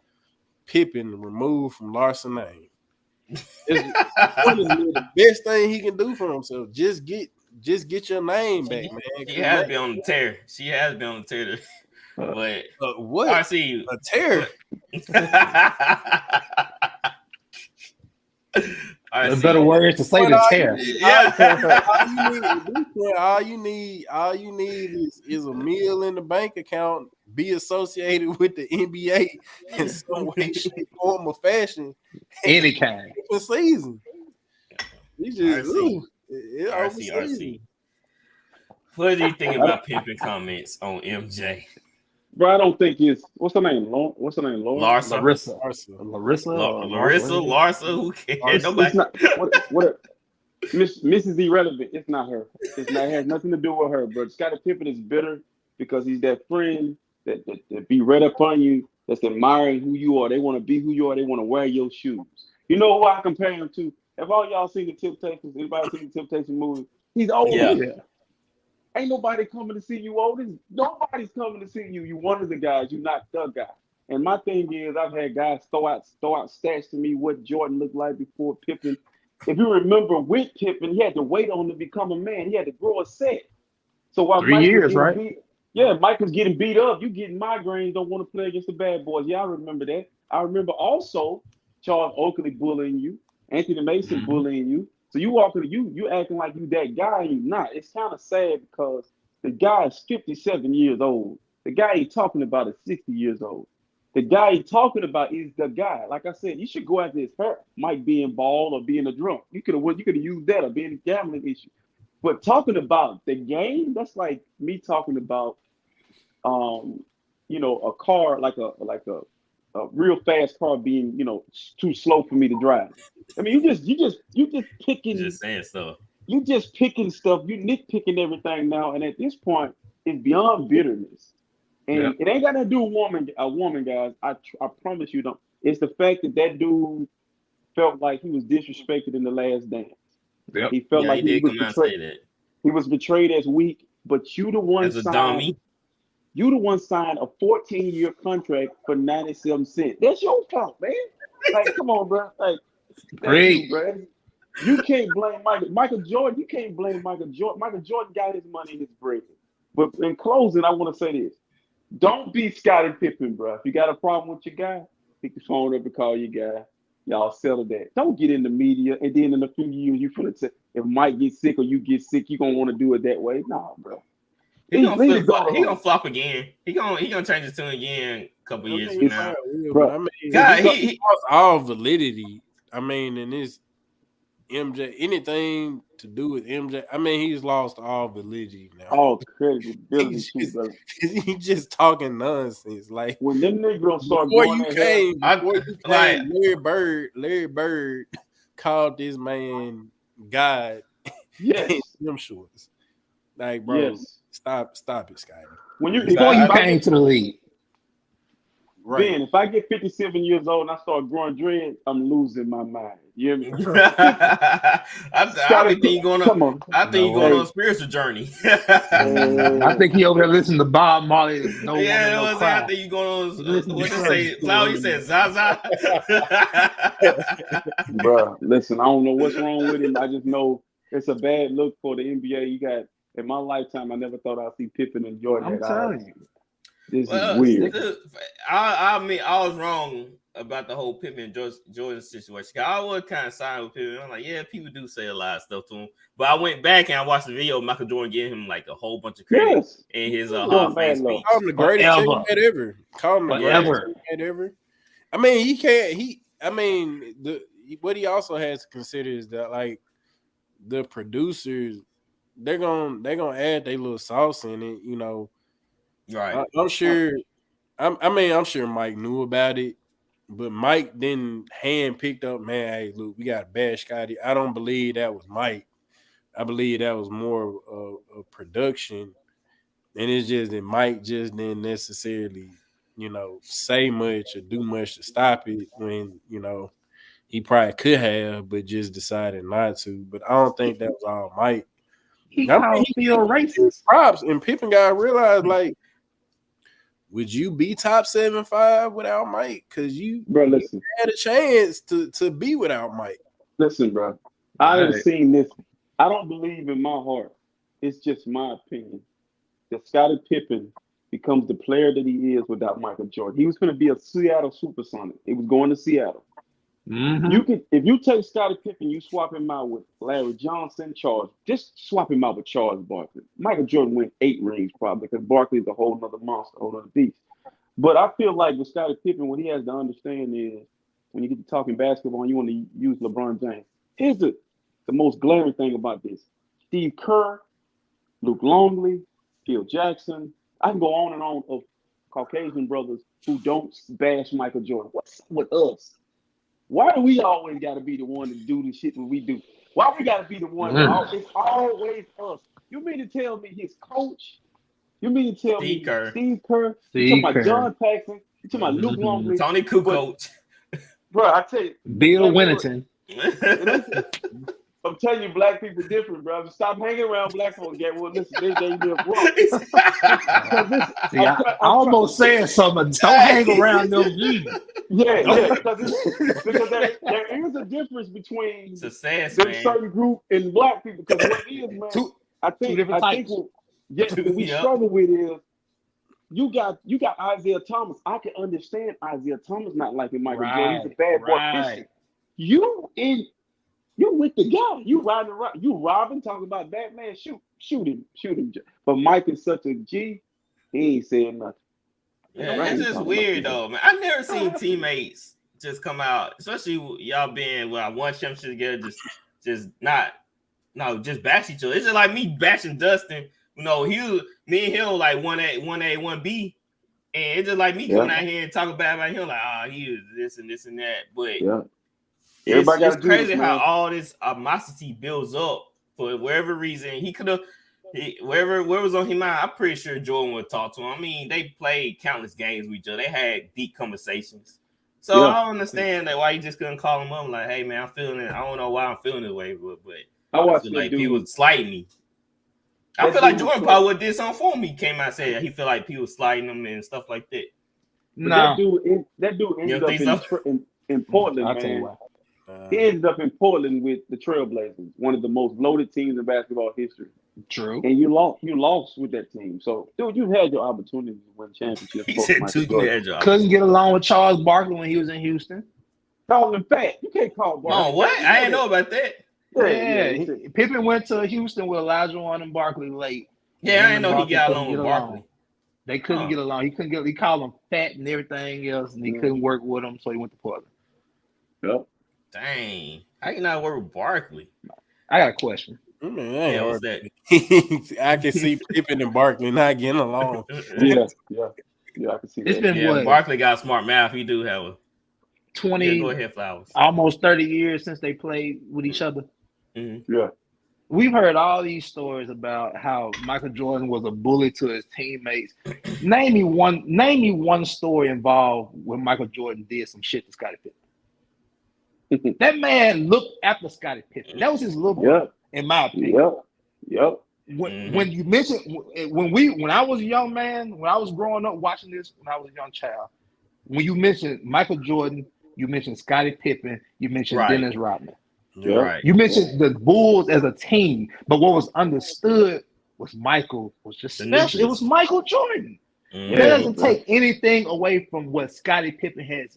Pippen removed from Larson name. It's the best thing he can do for himself. Just get your name back, man. She has been on the tear. But what? I see you. A tear. There's better words to say than tear. Yeah. All you need is a meal in the bank account, be associated with the NBA in some way, shape, form, or fashion. Any kind. For season. You just RC. What do you think about Pippen comments on MJ? Bro, I don't think it's what's her name? Lauren? Larsa. Larsa. Who cares? Nobody. It's not, what Mrs. Irrelevant. It's not her. It has nothing to do with her. But Scottie Pippen is bitter because he's that friend that be read up on you, that's admiring who you are. They want to be who you are. They want to wear your shoes. You know who I compare him to? Have all y'all seen the Temptations? Anybody seen the Temptation movie? He's old. Yeah. Ain't nobody coming to see you, oldest. Nobody's coming to see you. You one of the guys. You're not the guy. And my thing is, I've had guys throw out stats to me what Jordan looked like before Pippen. If you remember, with Pippen, he had to wait on to become a man. He had to grow a set. So while 3 years, right? Mike was getting beat up. You getting migraines. Don't want to play against the bad boys. Yeah, I remember that. I remember also Charles Oakley bullying you, Anthony Mason bullying you. So you acting like you that guy and you not. It's kind of sad because the guy is 57 years old. The guy he's talking about is 60 years old. The guy he's talking about is the guy. Like I said, you should go after his hair. Might be in ball or being a drunk. You could have used that or being a gambling issue. But talking about the game, that's like me talking about a car like a real fast car being, too slow for me to drive. I mean, you just picking. Just saying stuff. You just picking stuff. You nitpicking everything now, and at this point, it's beyond bitterness. And it ain't got to do with a woman, guys. I promise you don't. It's the fact that dude felt like he was disrespected in the last dance. Yep. He felt like he was betrayed. He was betrayed as weak, but you the one as a dummy. You the one signed a 14-year contract for 97 cents. That's your fault, man. Like, come on, bro. Like, that's you, bro. You can't blame Michael Jordan. You can't blame Michael Jordan. Michael Jordan got his money in his bread. But in closing, I want to say this. Don't be Scottie Pippen, bro. If you got a problem with your guy, pick the phone up and call your guy. Y'all settle that. Don't get in the media, and then in a few years, you finna say, if Mike gets sick or you get sick, you going to want to do it that way. Nah, bro. He gonna flop again. He gonna change his tune again a couple years from now. Bro, I mean, God, he lost all validity. I mean, in this MJ, anything to do with MJ, I mean, he's lost all validity now. All credibility, he's just talking nonsense. Like when them niggas start before going you came, Larry Bird called this man God. Yes, them shorts. Like, bro. Yes. Stop it, Scotty. Before you came to the league. Right. Ben, if I get 57 years old and I start growing dreads, I'm losing my mind. You hear me? I think you're going on a spiritual journey. I think he over there listening to Bob Marley. I think you're going on. What they say? Cloudy said Zaza. Bro, listen, I don't know what's wrong with him. I just know it's a bad look for the NBA. You got. In my lifetime, I never thought I'd see Pippen and Jordan. I'm telling you. This is weird. I mean, I was wrong about the whole Pippen and Jordan situation. I was kind of siding with Pippen. I'm like, yeah, people do say a lot of stuff to him. But I went back and I watched the video of Michael Jordan giving him like a whole bunch of credit in his half-face speech. Call him the greatest teammate ever. Call him the greatest teammate ever. I mean, he can't. What he also has to consider is that like the producers. They're gonna add their little sauce in it, you know. Right. I'm sure. I'm sure Mike knew about it, but Mike didn't picked up. Man, hey, look, we got to bash Scotty. I don't believe that was Mike. I believe that was more of production, and it's just that Mike just didn't necessarily, you know, say much or do much to stop it when you know he probably could have, but just decided not to. But I don't think that was all Mike. He called Phil racist. Props, and Pippen got realized like, would you be top 7-5 without Mike? Because you had a chance to be without Mike. Listen, bro, I haven't seen this. I don't believe in my heart. It's just my opinion that Scottie Pippen becomes the player that he is without Michael Jordan. He was going to be a Seattle Supersonic. It was going to Seattle. Mm-hmm. If you take Scottie Pippen, you swap him out with Larry Johnson, just swap him out with Charles Barkley. Michael Jordan went 8 rings probably because Barkley is a whole nother monster, a whole other beast. But I feel like with Scottie Pippen, what he has to understand is when you get to talking basketball and you want to use LeBron James, here's the most glaring thing about this. Steve Kerr, Luke Longley, Phil Jackson, I can go on and on of Caucasian brothers who don't bash Michael Jordan. What's up with us? Why do we always got to be the one to do the shit that we do? Why we got to be the one? It's always us. You mean to tell me his coach? You mean to tell me Steve Kerr? You talking about John Paxson? You talking about Luke Longley? Tony Kukoc. Bro, I tell you. Bill Winnington. I'm telling you, black people different, bro. Stop hanging around black folks. Get well, listen, they live wrong. I almost said something. Don't hang around them. Yeah, because there is a difference between this certain group and black people. Because what it is, man, I think what we struggle with is you got Isaiah Thomas. I can understand Isaiah Thomas not liking Michael Jordan. He's a bad boy. You with the guy. You riding around. You robbing, talking about Batman. Shoot him. But Mike is such a G. He ain't saying nothing. Yeah, that's just weird though, man. I've never seen teammates just come out, especially y'all being one championship together, just bash each other. It's just like me bashing Dustin. You know, me and him like 1A, 1B, and it's just like me coming out here and talking bad about him, like, he was this and this and that. But it's crazy how all this animosity builds up for whatever reason. He could have. Wherever was on his mind, I'm pretty sure Jordan would talk to him. I mean, they played countless games with each other. They had deep conversations. So I don't understand why you just couldn't call him up like, hey, man, I'm feeling it. I don't know why I'm feeling this way, but I feel like people slighting me. I feel like Jordan probably would did something for him. He came out and said he feel like people sliding him and stuff like that. No, that dude ended up in Portland, I'll man. tell you why. He ended up in Portland with the Trailblazers, one of the most loaded teams in basketball history. True. And you lost with that team. So, dude, you had your opportunity to win championships. He said, couldn't get along with Charles Barkley when he was in Houston. Call him fat. You can't call Barkley. Oh, what? I didn't know about that. Yeah. Pippen went to Houston with Olajuwon and Barkley late. Yeah, I didn't know he got along with Barkley. They couldn't get along. He called him fat and everything else, and he couldn't work with him, so he went to Portland. Yep. Dang. How you not work with Barkley? I got a question. Man, what's that? I can see Pippen and Barkley not getting along. Yeah, I can see that. It's been what? Barkley got smart mouth. He do have a 20, go ahead, Flowers. Almost 30 years since they played with each other. Mm-hmm. Yeah. We've heard all these stories about how Michael Jordan was a bully to his teammates. Name me one story involved where Michael Jordan did some shit to Scottie Pippen. That man looked after Scottie Pippen. That was his little boy, in my opinion. Yep. When you mentioned when I was a young man, when I was growing up watching this, when I was a young child, when you mentioned Michael Jordan, you mentioned Scottie Pippen, you mentioned Dennis Rodman. Yeah. Right. You mentioned the Bulls as a team, but what was understood was Michael was just special. It was Michael Jordan. That doesn't take anything away from what Scottie Pippen has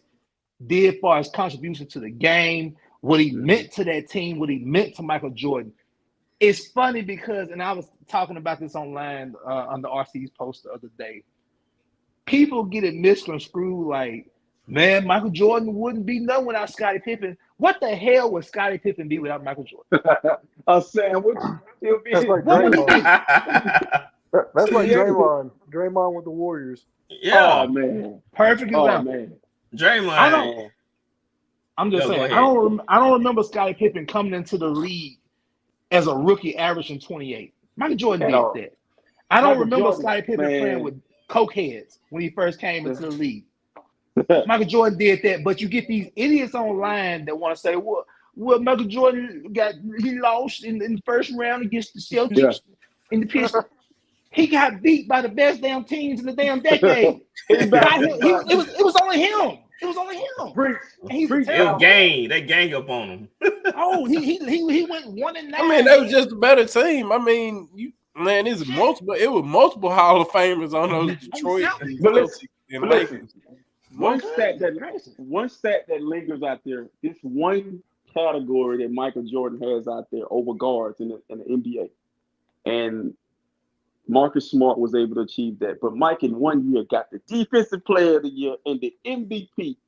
did for his contribution to the game, what he meant to that team, what he meant to Michael Jordan. It's funny because, and I was talking about this online on the RC's post the other day, people get it misconstrued like, man, Michael Jordan wouldn't be nothing without Scottie Pippen. What the hell would Scottie Pippen be without Michael Jordan? A sandwich. That's like Draymond. That's like Draymond. Draymond with the Warriors. Yeah. Oh, man. Perfect example. Man. Draymond. I'm just saying. I don't remember Scottie Pippen coming into the league as a rookie averaging 28. Michael Jordan did that. I don't remember Scottie Pippen playing with cokeheads when he first came into the league. Michael Jordan did that, but you get these idiots online that want to say, well, Michael Jordan he lost in the first round against the Celtics in the Pistons. He got beat by the best damn teams in the damn decade. It was only him. It was only him. It was gang. They gang up on him. He went 1-9. I mean, that was just a better team. I mean, it was multiple Hall of Famers on those Detroit and Lakers. One stat that lingers out there, this one category that Michael Jordan has out there over guards in the NBA. And Marcus Smart was able to achieve that. But Mike in 1 year got the Defensive Player of the Year and the MVP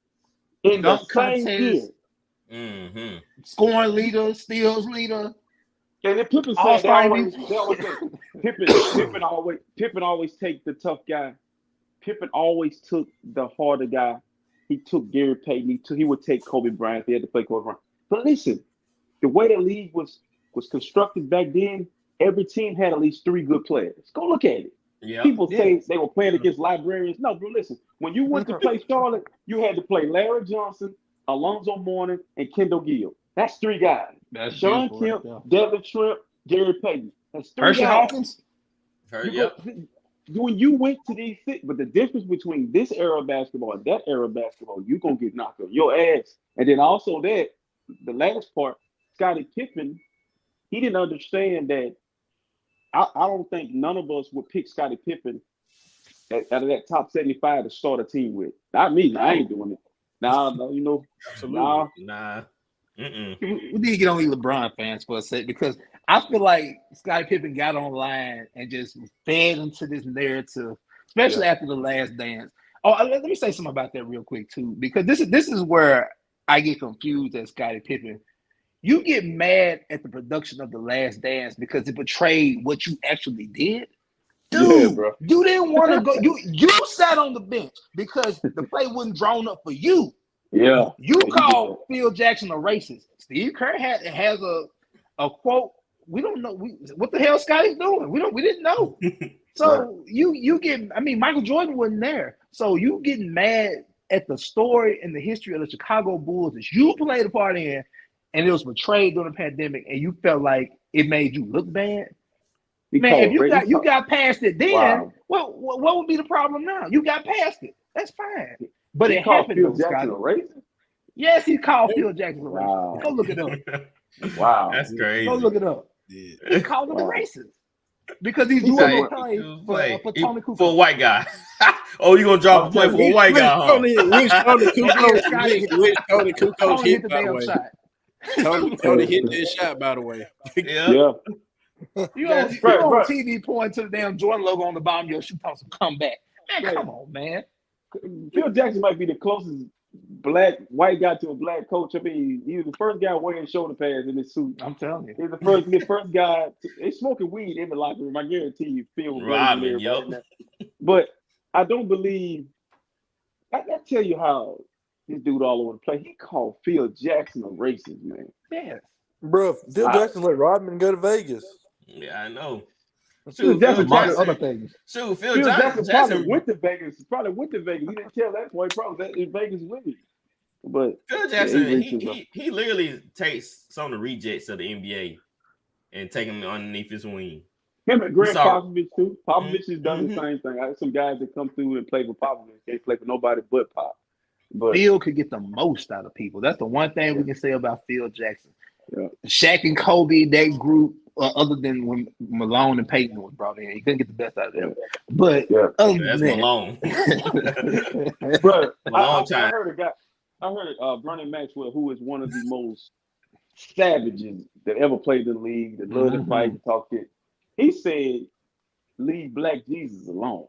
in the same year. Mm-hmm. Scoring leader, steals leader. And then Pippen Pippen always take the tough guy. Pippen always took the harder guy. He took Gary Payton. He would take Kobe Bryant if he had to play Kobe Bryant. But listen, the way the league was constructed back then, every team had at least 3 good players. Go look at it. Yep. People say they were playing against librarians. No, bro, listen. When you went to play Charlotte, you had to play Larry Johnson, Alonzo Mourning, and Kendall Gill. That's 3 guys. That's Sean Kemp, Devin Shrimp, Gary Payton. That's 3 Hershey guys. Hawkins. When you went to these things, but the difference between this era of basketball and that era of basketball, you're going to get knocked on your ass. And then also that, the last part, Scottie Pippen, he didn't understand that. I don't think none of us would pick Scottie Pippen out of that top 75 to start a team with. Not me. I ain't doing it. No, absolutely. Nah. We need to get on these LeBron fans for a sec because I feel like Scottie Pippen got online and just fed into this narrative, especially after the Last Dance. Oh, let me say something about that real quick too, because this is where I get confused at Scottie Pippen. You get mad at the production of The Last Dance because it portrayed what you actually did. Dude, you didn't want to go. You sat on the bench because the play wasn't drawn up for you. Yeah. You called Phil Jackson a racist. Steve Kerr has a quote. We don't know what the hell Scottie's doing. We didn't know. So you get. I mean, Michael Jordan wasn't there. So you getting mad at the story and the history of the Chicago Bulls that you played a part in. And it was portrayed during the pandemic, and you felt like it made you look bad. Man, if you got past it then, what would be the problem now? You got past it. That's fine. But it happened though, Scottie. Yes, he called Phil Jackson a racist. Go look it up. Wow. That's crazy. Go look it up. He called him a racist. Because he's doing a play for Tony Kukoc. For a white guy. Oh, you gonna drop a play for a white guy, huh? Which Tony Kukoc hit, by the way. Tony hit that shot, by the way. Yeah. You on TV pointing to the damn Jordan logo on the bottom of your shoe, talking some comeback. Man, come on, man. Phil Jackson might be the closest white guy to a black coach. I mean, he was the first guy wearing shoulder pads in his suit. I'm telling you. He's the first guy. They smoking weed in the locker room. I guarantee you, Phil. Robin, yep. But I don't believe. I tell you how this dude all over the place. He called Phil Jackson a racist, man. Yes, bro. Phil Jackson let Rodman go to Vegas. Yeah, I know. Phil Jackson other things. Phil Jackson probably went to Vegas. He didn't tell that boy. Probably that in Vegas with him. But Phil Jackson, he literally takes some of the rejects of the NBA and take them underneath his wing. Him and Greg Popovich too. Popovich has done the same thing. I have some guys that come through and play for Popovich. They play for nobody but Pop. But Phil could get the most out of people. That's the one thing we can say about Phil Jackson. Yeah. Shaq and Kobe, that group, other than when Malone and Peyton was brought in, he couldn't get the best out of them. But other than that, Malone. But I heard Bernie Maxwell, who is one of the most savages that ever played in the league, that loved to fight and talk shit. He said, "Leave Black Jesus alone."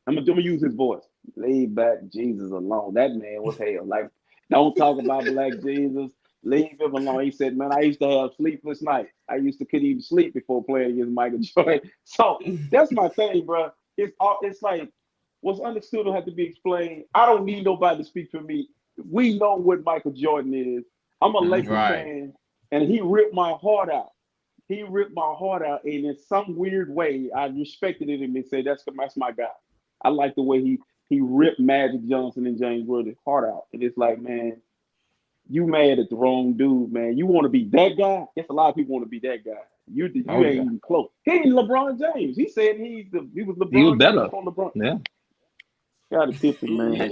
I'm gonna use his voice. Leave Black Jesus alone. That man was hell. Like, don't talk about Black Jesus. Leave him alone. He said, "Man, I used to have sleepless nights. I couldn't even sleep before playing against Michael Jordan." So that's my thing, bro. It's like what's understood will have to be explained. I don't need nobody to speak for me. We know what Michael Jordan is. I'm a Lakers fan, and he ripped my heart out. And in some weird way, I respected him and said, that's my guy. I like the way he ripped Magic Johnson and James Worthy's heart out. And it's like, man, you mad at the wrong dude, man. You want to be that guy? Yes, a lot of people want to be that guy. You ain't even close. He ain't LeBron James. He said he was LeBron. He was better. LeBron. Yeah. Got to tip him, man.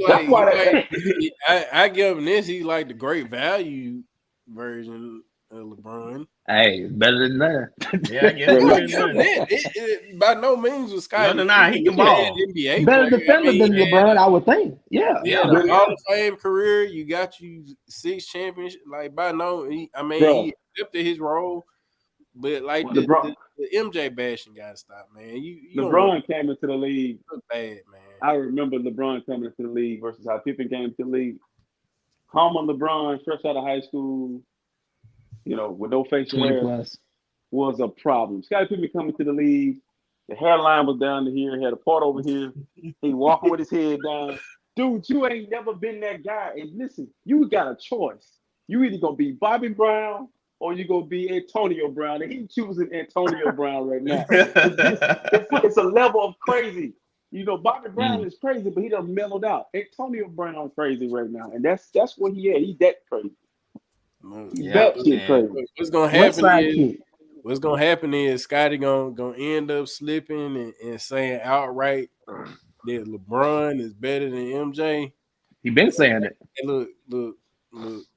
I give him this. He's like the great value version of LeBron. Hey, better than that. Yeah, it by no means was Scottie. No, he can ball. NBA better defender than LeBron, I would think. Yeah. The Hall of Fame career, you got you 6 championships. Like by no, he accepted his role, but like the MJ bashing got to stop, man. LeBron came into the league. Bad, man. I remember LeBron coming into the league versus how Pippen came to the league. Homer LeBron, fresh out of high school, with no facial hair, was a problem. Scottie Pippen coming to the league, the hairline was down to here, had a part over here. He walking with his head down. Dude, you ain't never been that guy. And listen, you got a choice. You either gonna be Bobby Brown or you gonna be Antonio Brown. And he's choosing Antonio Brown right now. It's a level of crazy. Bobby Brown is crazy, but he done mellowed out. Antonio Brown crazy right now, and that's what he had. He that crazy. That shit crazy. What's gonna happen is Scottie gonna end up slipping and saying outright that LeBron is better than MJ. He been saying it. And look,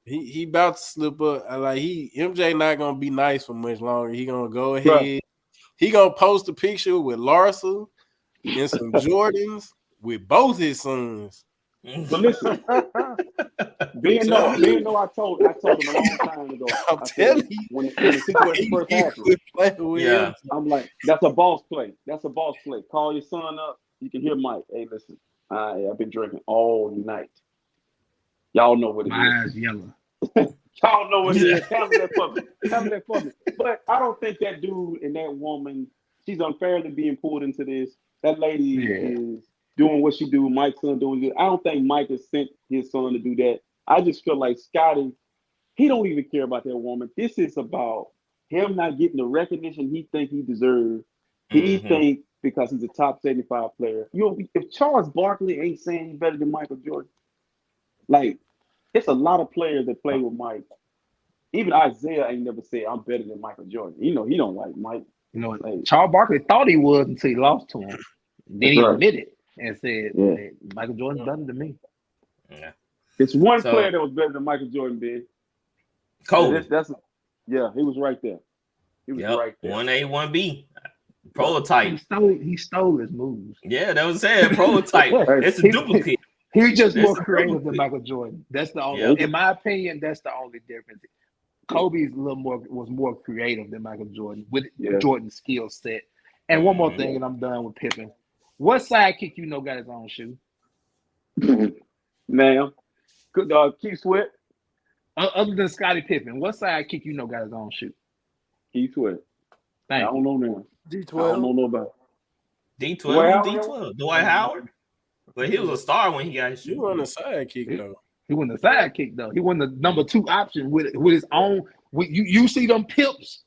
he about to slip up. MJ not gonna be nice for much longer. He gonna go ahead. Right. He gonna post a picture with Larsa and some Jordans with both his sons. But listen, being though I told him a long time ago. I'm telling you, when the situation first happened, I'm like, that's a boss play. That's a boss play. Call your son up. You can hear Mike. Hey, listen, I've been drinking all night. Y'all know what it is. My eyes yellow. Y'all know what it is. Tell me that for me. But I don't think that dude and that woman, she's unfairly being pulled into this. That lady is doing what she do. Mike's son doing it. I don't think Mike has sent his son to do that. I just feel like Scottie, he don't even care about that woman. This is about him not getting the recognition he think he deserves. He think because he's a top 75 player. If Charles Barkley ain't saying he's better than Michael Jordan, like, it's a lot of players that play with Mike. Even Isaiah ain't never said, I'm better than Michael Jordan. He don't like Mike. You know, Charles Barkley thought he was until he lost to him. Then he admitted and said, hey, Michael Jordan's better than me. Yeah. It's one player that was better than Michael Jordan, Ben. Kobe. He was right there. He was right there. 1A, 1B. Prototype. He stole his moves. Yeah, that was saying prototype. It's a duplicate. He's just more creative than Michael Jordan. That's the only, in my opinion, that's the only difference. Kobe's was more creative than Michael Jordan with Jordan's skill set. And one more thing, and I'm done with Pippen. What sidekick you know got his own shoe? Now, Keith Sweat. Other than Scottie Pippen, what sidekick you know got his own shoe? Keith Sweat. I don't know now. D12. I don't know nobody. D12. Dwight Howard. But he was a star when he got his shoe. He wasn't a sidekick though. He wasn't a sidekick though. He wasn't the number 2 option with his own. You see them pips.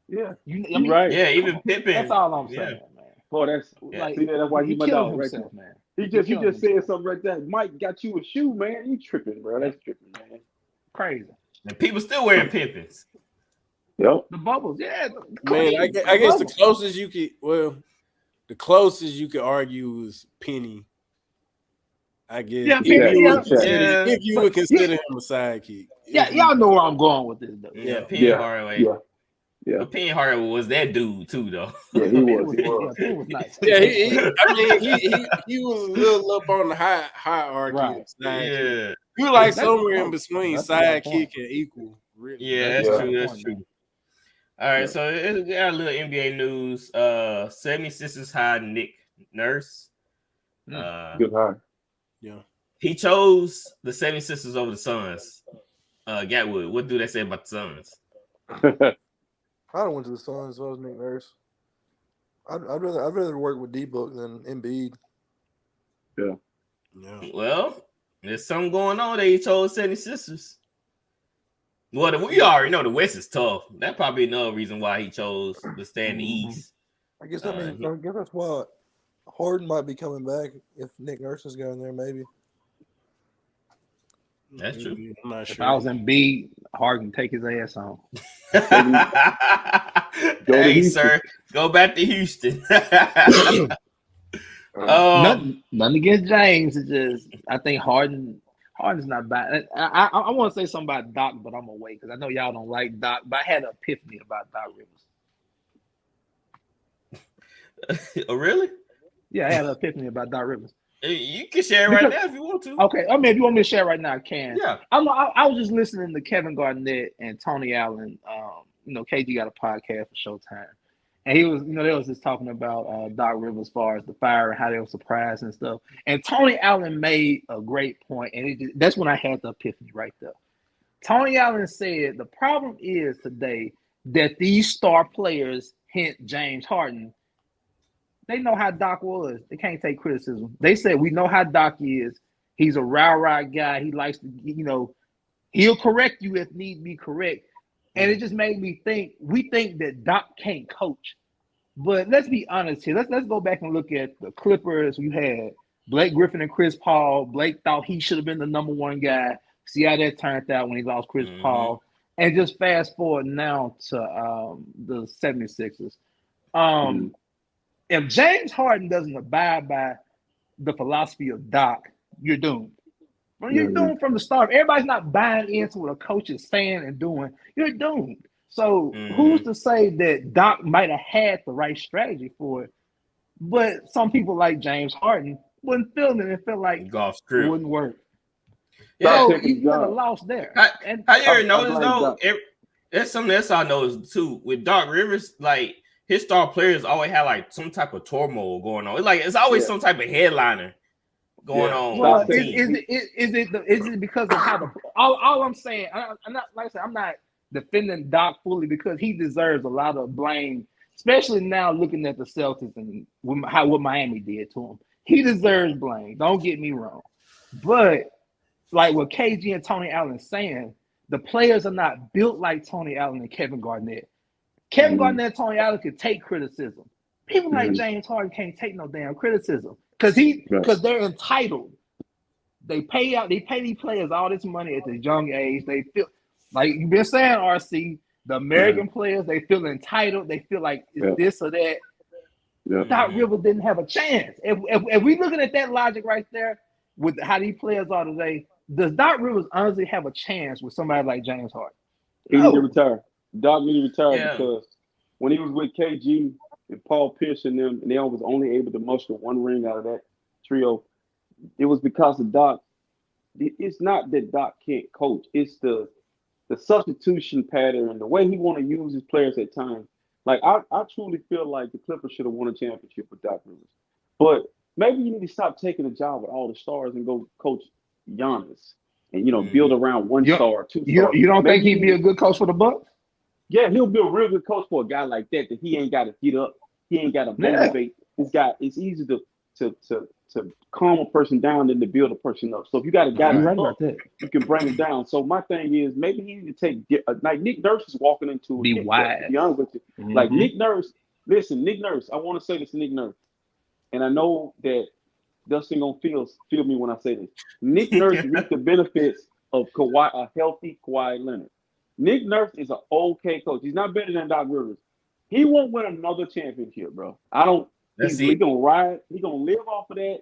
Yeah, right. Yeah, even Pippen. That's all I'm saying, man. Boy, that's why he my dog right there. Man. He just said something right there. Mike got you a shoe, man. You tripping, bro? That's tripping, man. Crazy. And people still wearing Pippins. Yep. The bubbles, yeah. Man, I guess the closest you could argue is Penny. I guess if you would consider him a sidekick. Yeah, y'all know where I'm going with this though. Yeah, Penny Hardaway. Yeah. But Penny Hardaway was that dude too, though. Yeah, he was. He was nice. Yeah, he was a little up on the hierarchy. Right. Yeah, he was like somewhere in between sidekick and equal. Really. Yeah, that's true. That's true. All right, so we got a little NBA news. 76ers hired Nick Nurse. Good hire. Yeah. He chose the 76ers over the Suns. Gatwood, what do they say about the Suns? I went to the Suns if I was Nick Nurse. I'd rather work with D-Book than Embiid. Yeah. Well, there's something going on there. He chose 76ers. Well, we already know the West is tough. That's probably another reason why he chose to stay in the East. I guess that's why Harden might be coming back if Nick Nurse is going there, maybe. That's true. I'm not sure. If I was Embiid, Harden take his ass on. Hey, sir, go back to Houston. Nothing against James. It's just I think Harden's not bad. I want to say something about Doc, but I'm gonna wait because I know y'all don't like Doc. But I had an epiphany about Doc Rivers. Oh, really? Yeah, I had an epiphany about Doc Rivers. You can share it right now if you want to. Okay, I mean, if you want me to share right now, I can. Yeah. I was just listening to Kevin Garnett and Tony Allen. KG got a podcast for Showtime, and he was, they was just talking about Doc Rivers as far as the fire and how they were surprised and stuff. And Tony Allen made a great point, and that's when I had the epiphany right there. Tony Allen said the problem is today that these star players, hint James Harden, they know how Doc was. They can't take criticism. They said, we know how Doc is. He's a rah-rah guy. He likes to, he'll correct you if need be correct. And it just made me think, we think that Doc can't coach. But let's be honest here. Let's go back and look at the Clippers. We had Blake Griffin and Chris Paul. Blake thought he should have been the number 1 guy. See how that turned out when he lost Chris Paul. And just fast forward now to the 76ers. If James Harden doesn't abide by the philosophy of Doc, you're doomed. When you're doomed from the start, everybody's not buying into what a coach is saying and doing. You're doomed. So who's to say that Doc might have had the right strategy for it? But some people like James Harden wouldn't feel it and feel like it wouldn't work. Yeah, so he could have lost there. How you ever notice though? There's something else I noticed too with Doc Rivers, like. His star players always have like some type of turmoil going on. It's always some type of headliner going on. Well, is it because of how all I'm saying? I'm not like I said, I'm not defending Doc fully because he deserves a lot of blame, especially now looking at the Celtics and what Miami did to him. He deserves blame. Don't get me wrong, but like what KG and Tony Allen saying, the players are not built like Tony Allen and Kevin Garnett. Kevin Garnett and Tony Allen could take criticism. People like James Harden can't take no damn criticism because they're entitled. They pay these players all this money at this young age. They feel like you've been saying, RC, The American players, they feel entitled. They feel like it's this or that. Doc Rivers didn't have a chance. If we looking at that logic right there with how these players are today, does Doc Rivers honestly have a chance with somebody like James Harden? He need to retire. Doc need to retire because when he was with KG and Paul Pierce and them, and they was only able to muster one ring out of that trio, it was because of Doc. It's not that Doc can't coach. It's the substitution pattern and the way he want to use his players at times. Like, I truly feel like the Clippers should have won a championship with Doc Rivers. But maybe you need to stop taking a job with all the stars and go coach Giannis and, build around one star, two stars. You don't think he'd be a good coach for the Bucs? Yeah, he'll be a real good coach for a guy like that he ain't got to get up. He ain't got to motivate. It's easy to calm a person down than to build a person up. So if you got a guy you can bring him down. So my thing is maybe he need to take like Nick Nurse is walking into be wise. To be honest with you. Like Nick Nurse, listen, Nick Nurse, I want to say this to Nick Nurse. And I know that Dustin gonna feel me when I say this. Nick Nurse reaped the benefits of a healthy Kawhi Leonard. Nick Nurse is an okay coach. He's not better than Doc Rivers. He won't win another championship, bro. He's gonna ride. He's gonna live off of that.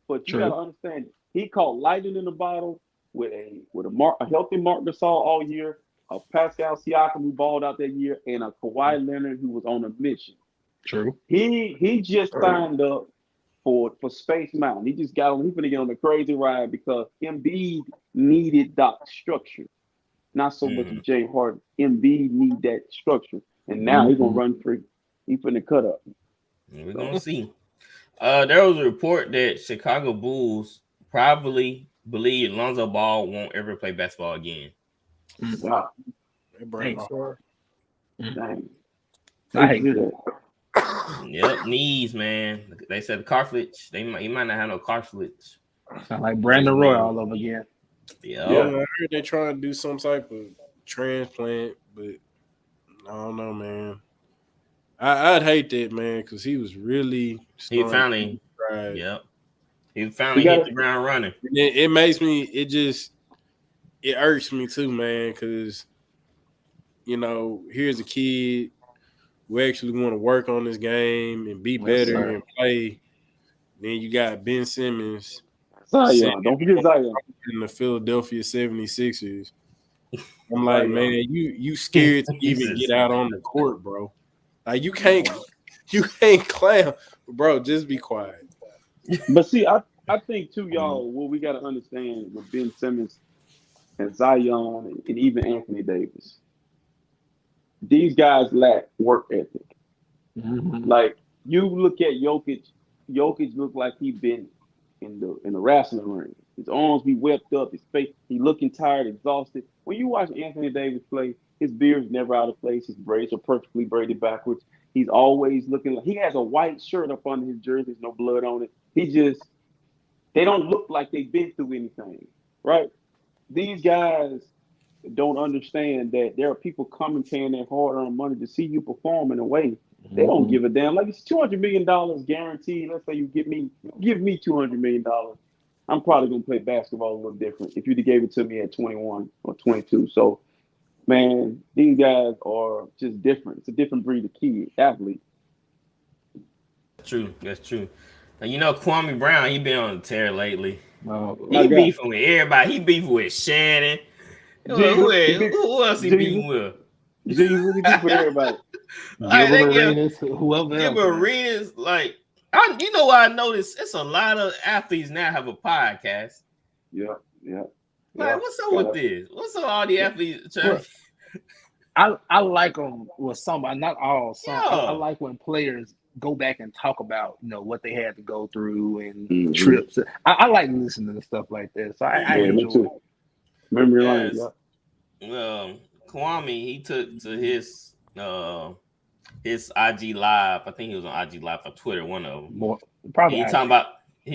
But you gotta understand, he caught lightning in the bottle with a healthy Marc Gasol all year, a Pascal Siakam who balled out that year, and a Kawhi Leonard who was on a mission. True. He just signed up for Space Mountain. He just got on. He's gonna get on the crazy ride because Embiid needed that structure. Not so much of James Harden. Embiid need that structure. And now he's going to run free. He's finna cut up. We're going to see. There was a report that Chicago Bulls probably believe Lonzo Ball won't ever play basketball again. Wow. Dang. I hate that. Yep, knees, man. They said the cartilage. He might not have no cartilage. Sound like Brandon Roy all over again. Yeah, I heard they're trying to do some type of transplant, but I don't know, man. I'd hate that, man, because he was really. He finally hit the ground running. It makes me. It irks me too, man, because here's a kid who actually want to work on this game and be better and play. Then you got Ben Simmons. Zion, don't forget Zion. In the Philadelphia 76ers. I'm like, man, you scared to even get out on the court, bro. Like you can't clown, bro. Just be quiet. But see, I think too, y'all, what we gotta understand with Ben Simmons and Zion and even Anthony Davis, these guys lack work ethic. Like you look at Jokic looked like he been in the wrestling ring. His arms be whipped up, his face, he looking tired, exhausted. When you watch Anthony Davis play, his beard's never out of place, his braids are perfectly braided backwards. He's always looking like he has a white shirt up under his jersey, there's no blood on it. They don't look like they've been through anything, right? These guys don't understand that there are people coming paying their hard-earned money to see you perform in a way. They don't give a damn. Like it's $200 million guaranteed. Let's say you give me $200 million. I'm probably gonna play basketball a little different if you'd have gave it to me at 21 or 22. So, man, these guys are just different. It's a different breed of kid, athlete. True, that's true. And Kwame Brown, he been on the tear lately. He beefing with everybody. He beefing with Shannon. Who else he beefing with? Jesus, he beefing with everybody. Whoever Give arenas, like what I noticed? It's a lot of athletes now have a podcast. Yeah. Like, what's up with this? What's up with all the athletes? I like them with some, not all. Some. I like when players go back and talk about what they had to go through and trips. I like listening to stuff like this. So I enjoy it. Memory lane. Kwame, he took to his IG Live. I think he was on IG Live for Twitter. One of them. Probably. He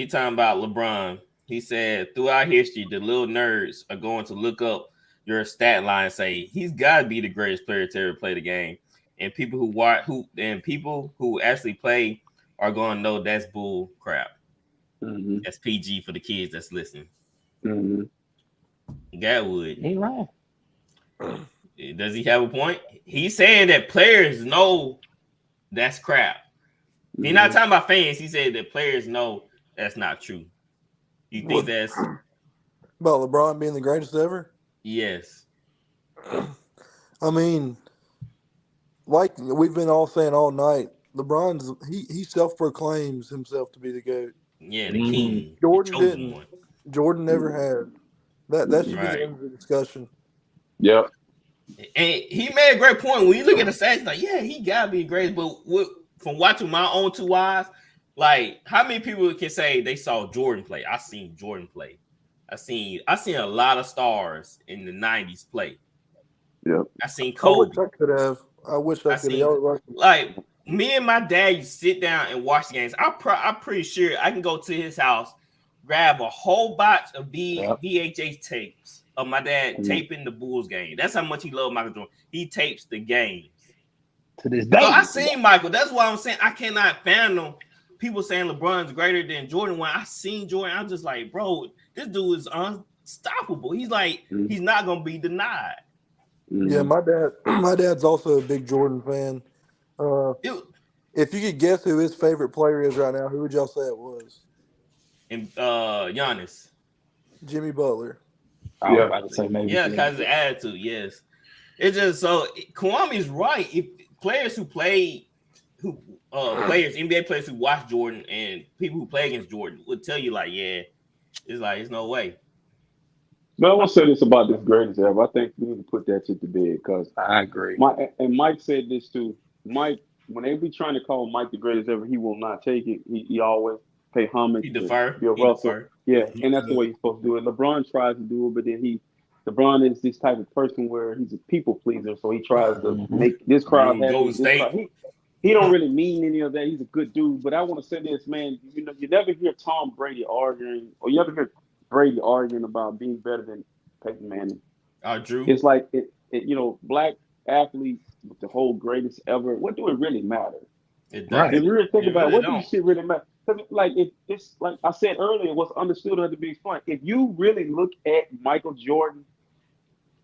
talking about LeBron. He said throughout history, the little nerds are going to look up your stat line and say he's got to be the greatest player to ever play the game. And people who actually play are going to know that's bull crap. That's PG for the kids that's listening. Gatwood. Ain't right. Does he have a point? He's saying that players know that's crap. He's not talking about fans. He said that players know that's not true. You think that's about LeBron being the greatest ever? Yes. I mean, like we've been all saying all night, LeBron's he self-proclaims himself to be the GOAT. Yeah, the king. Jordan didn't. One. Jordan never had. That should be the end of the discussion. Yep. And he made a great point. When you look at the stats, like, yeah, he gotta be great. But from watching my own two eyes, like, how many people can say they saw Jordan play? I seen Jordan play. I seen a lot of stars in the 90s play. Yep. I seen Kobe. I wish I could have. Like, me and my dad used to sit down and watch the games. I'm pretty sure I can go to his house, grab a whole box of VHS tapes of my dad taping the Bulls game. That's how much he loved Michael Jordan. He tapes the games. To this day. So I seen Michael. That's why I'm saying I cannot fathom people saying LeBron's greater than Jordan. When I seen Jordan, I'm just like, bro, this dude is unstoppable. He's like, he's not gonna be denied. Yeah, my dad's also a big Jordan fan. If you could guess who his favorite player is right now, who would y'all say it was? And Giannis. Jimmy Butler. I was about to say maybe. Yeah, because of the attitude, yes. It's just so Kwame's right. If players NBA players who watch Jordan and people who play against Jordan would tell you, like, yeah, it's no way. But I want to say this about this greatest ever. I think we need to put that shit to bed because I agree. Mike said this too. Mike, when they be trying to call Mike the greatest ever, he will not take it. He always pay homage. He defer. Bill Russell. Yeah, and that's the way he's supposed to do it. LeBron tries to do it, but then LeBron is this type of person where he's a people pleaser, so he tries to make this crowd happy. He don't really mean any of that. He's a good dude, but I want to say this, man. You know, you never hear Tom Brady arguing, or you never hear Brady arguing about being better than Peyton Manning. Drew. It's like black athletes with the whole greatest ever. What do it really matter? It does. If you really think about it, what does shit really matter? Because like it's like I said earlier, what's understood had to be explained. If you really look at Michael Jordan,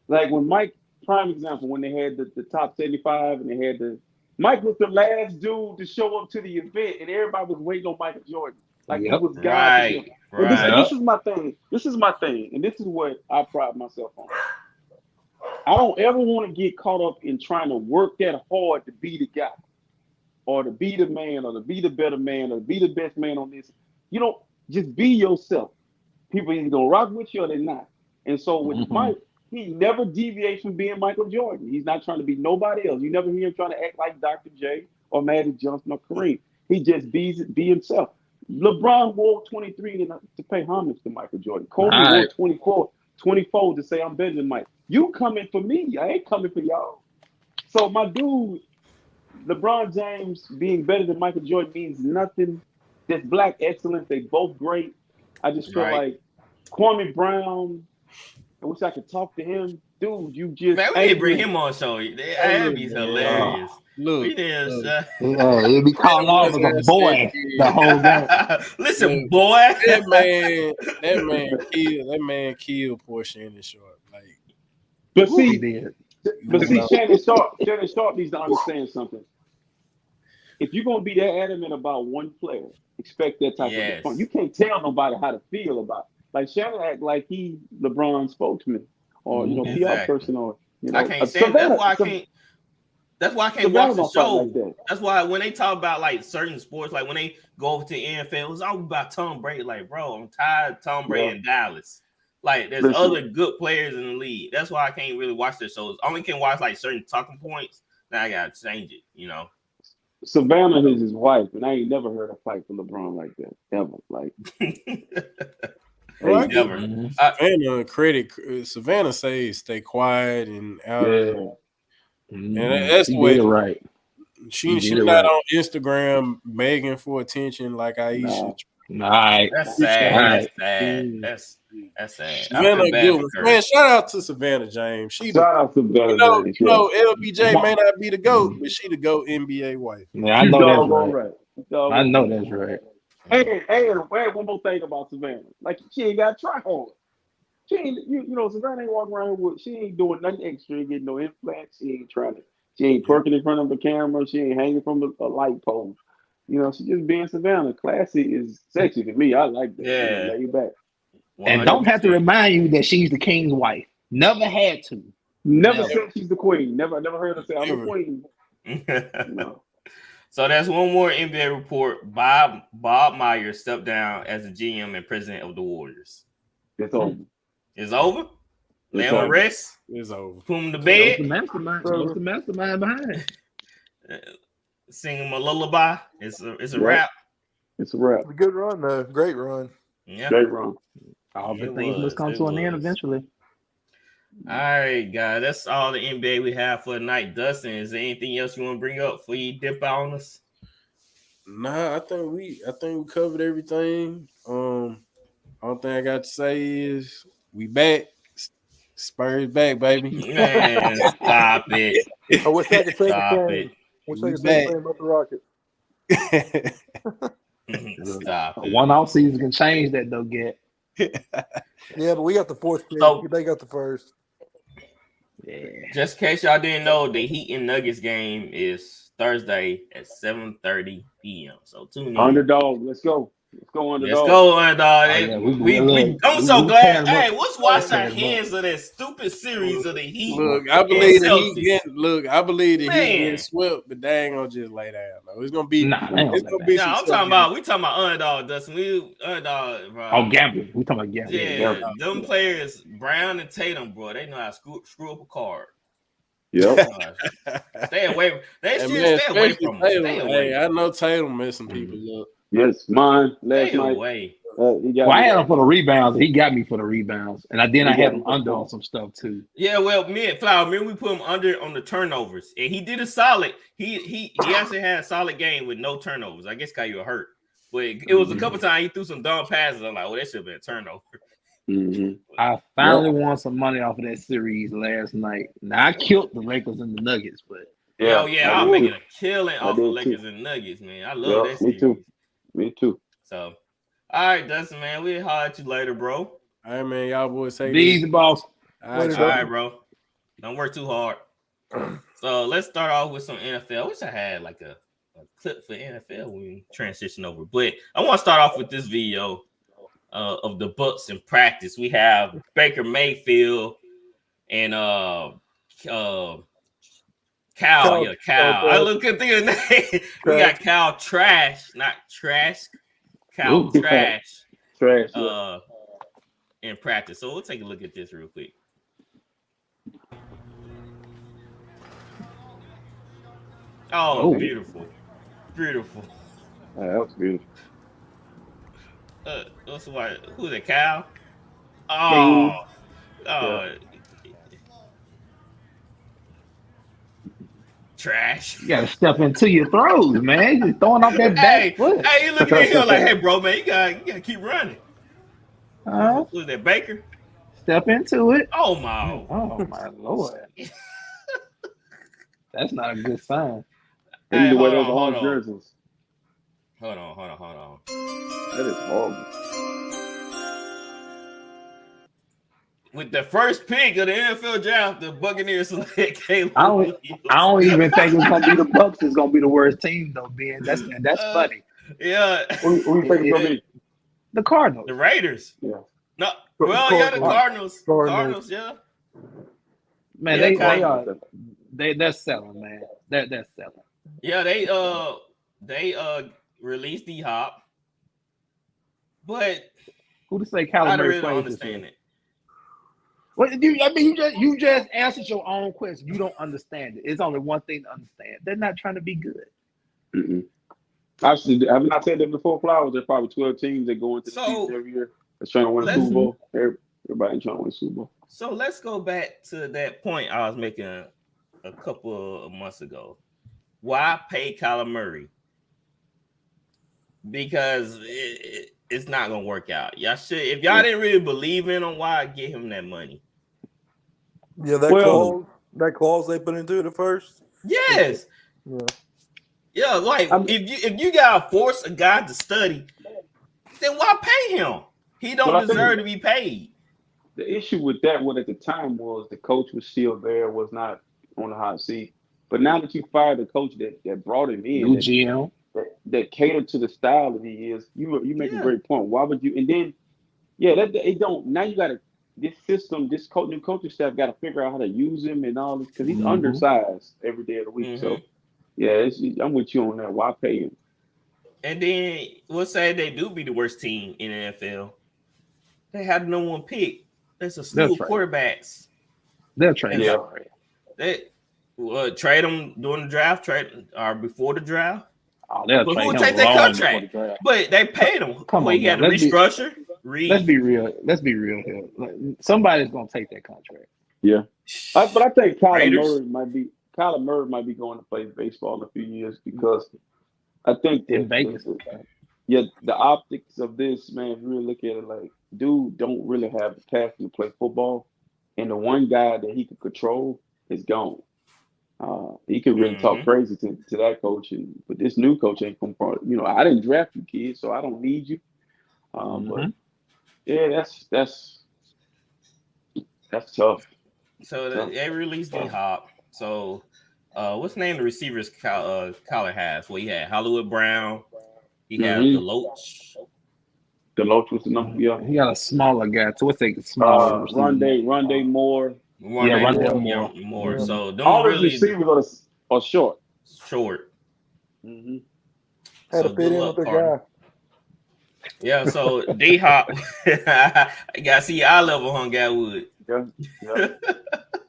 like when Mike, prime example, when they had the top 75 and they had Mike was the last dude to show up to the event, and everybody was waiting on Michael Jordan. Like he was God. Right. This is my thing. This is my thing, and this is what I pride myself on. I don't ever want to get caught up in trying to work that hard to be the guy, or to be the man, or to be the better man, or to be the best man on this. You don't just be yourself. People either gonna rock with you or they're not. And so with Mike, he never deviates from being Michael Jordan. He's not trying to be nobody else. You never hear him trying to act like Dr. J or Magic Johnson or Kareem. He just be himself. LeBron wore 23 to pay homage to Michael Jordan. Kobe wore 24 to say I'm better than Mike. You coming for me. I ain't coming for y'all. So my dude, LeBron James being better than Michael Jordan means nothing. This black excellence, they both great. I just feel like Kwame Brown, I wish I could talk to him. Dude, you just... Man, we need to bring him on show. That'd be hilarious. Look, it'd be calling off as a boy the whole game. Listen, boy. That man killed Porsche in the short. Like, but see, Shannon Sharp needs to understand something. If you're gonna be that adamant about one player, expect that type of response. You can't tell nobody how to feel about it. Like Shannon act like he LeBron's spokesman or PR person or I can't stand that's why I can't. That's why I can't watch the show. Like that's why when they talk about like certain sports, like when they go over to the NFL, it's all about Tom Brady. Like, bro, I'm tired of Tom Brady in Dallas. Like, there's other good players in the league. That's why I can't really watch the shows. I only can watch like certain talking points. Now I gotta change it, Savannah is his wife, and I ain't never heard a fight for LeBron like that ever. Like, Savannah Savannah says stay quiet and out. And that's the way. Right. She's not on Instagram begging for attention like Aisha. Right. That's sad. That's sad. Savannah, man, shout out to Savannah James. Shout out to Savannah James. LBJ may not be the GOAT, but she the GOAT NBA wife. Yeah, I know that's right. I know that's right. Hey, one more thing about Savannah. Like, she ain't got to try hard. She ain't, you know, Savannah ain't walking around with. She ain't doing nothing extra. Ain't getting no implants. She ain't trying to. She ain't twerking in front of the camera. She ain't hanging from a light pole. You know, she just being Savannah. Classy is sexy to me. I like that. Yeah. You know, lay you back. 100%. And don't have to remind you that she's the king's wife. Never had to. Never said she's the queen. Never heard her say I'm the queen. No. So that's one more NBA report. Bob Myers stepped down as the GM and president of the Warriors. It's over. It's over? Lay on rest? It's over. Put him to bed? The mastermind behind it. Sing him a lullaby. It's a wrap. It's a wrap. It's a good run, though. Great run. Yeah. Great run. All the things must come to an end eventually. All right, guys. That's all the NBA we have for tonight. Dustin, is there anything else you want to bring up before you dip out on us? Nah, I think we covered everything. Only thing I got to say is we back. Spurs back, baby. Man, stop it. I wish I could say Stop the it. same. Wish I could say the same about the Rockets. Stop it. One off season can change that though, get. Yeah, but we got the fourth pick. So- They got the first. Yeah. Just in case y'all didn't know, the Heat and Nuggets game is Thursday at 7:30 p.m. So tune in. Underdog. Let's go. Let's go underdog. Let's go, underdog. I'm so glad. Hey, let's wash our hands of that stupid series of the Heat. Look, I believe the Celtics. Heat get Man. swept, but they ain't gonna just lay down. No, it's gonna be. Nah, it's gonna be. Yeah, some we talking about underdog, Dustin. We underdog, bro. Oh, gambling. We talking about gambling. Yeah, them players, Brown and Tatum, bro, they know how to screw up a card. Yep. Stay away. They And should man, stay away especially from them. Stay Tatum, away. hey, I know Tatum messing people up. Yes, mine last Stay night. away. He got I me. had him for the rebounds. He got me for the rebounds, and I had him under on some stuff too. Yeah, well, me and Flower, we put him under on the turnovers, and he did a solid. He actually had a solid game with no turnovers. I guess because you were hurt, but it was a couple times he threw some dumb passes. I'm like, well, that should have been a turnover. Mm-hmm. I finally won some money off of that series last night. Now I killed the Lakers and the Nuggets, but I'm making a killing off the Lakers and Nuggets, man. I love that series. Me too. So, all right, Dustin, man, we'll holler at you later, bro. All right, man. Y'all boys say these boss. All right, bro. Don't work too hard. So let's start off with some NFL. I wish I had like a clip for NFL when we transition over, but I want to start off with this video of the Bucs in practice. We have Baker Mayfield and Cal. I look at the name. We got Cal Trash, not Trash. Cal Trash. Trash. In practice. So we'll take a look at this real quick. Oh, beautiful. Beautiful. That was beautiful. Who's it, Cal? Oh. Trash. You gotta step into your throws, man. You're throwing off that back foot. Hey, you look at him like, hey, bro, man, you gotta keep running. Who's that, Baker? Step into it. Oh my Lord. That's not a good sign. Hey, hold on. Hold on. That is horrible. With the first pick of the NFL draft, the Buccaneers select Caleb. I don't even think it's gonna be the Bucs. It's gonna be the worst team though, Ben. That's funny. Yeah. Who you think it's gonna be? The Cardinals. The Raiders. Yeah. No. Well, yeah, the Cardinals. Cardinals, yeah. Man, they're selling, man. They're selling. Yeah, they released DHop, but who to say I Calibre don't really plays understand it. Well, you just answered your own question. You don't understand it. It's only one thing to understand. They're not trying to be good. Mm-mm. Actually, have not said that before. Flowers. There's probably 12 teams that go into the season every year. That's trying to win a Super Bowl. Everybody trying to win a Super Bowl. So let's go back to that point I was making a couple of months ago. Why pay Kyler Murray? Because it's not gonna work out. Y'all should, if y'all didn't really believe in him, why give him that money? Yeah, that clause they put into it at first. Yes. Yeah, like if you gotta force a guy to study, then why pay him? He don't deserve to be paid. the issue with that, what at the time was the coach was still there, was not on the hot seat. But now that you fired the coach that brought him in, New GM that catered to the style that he is, you make a great point. Why would you? And then, that it don't. Now you got to this system, new coaching staff got to figure out how to use him and all this because he's undersized every day of the week. So I'm with you on that. Why pay him? And then we'll say they do be the worst team in the NFL. They had the number one pick. That's a slew of quarterbacks. They'll trade. They trade them during the draft, or before the draft. Oh, they'll trade who would him take that contract? But they paid him. Come on, he had to restructure. Let's be real. Let's be real here. Somebody's gonna take that contract. Yeah, but I think Kyler Murray might be going to play baseball in a few years because I think in Vegas. The optics of this, man, if you really look at it, like, dude don't really have the passion to play football, and the one guy that he could control is gone. He could really talk crazy to that coach, but this new coach ain't come from. I didn't draft you, kid, so I don't need you. But yeah, that's tough. So they released DHop. So what's the name of the receivers Kyler has? Well, he had Hollywood Brown. He had DeLoach. DeLoach was the number. Yeah, he got a smaller guy. So what's a smaller? Rondé Moore. Rondé Moore. So all those receivers are short. Short. Had to fit in with their guy. Yeah, so DHop, I got to see eye level hung out with. Yeah.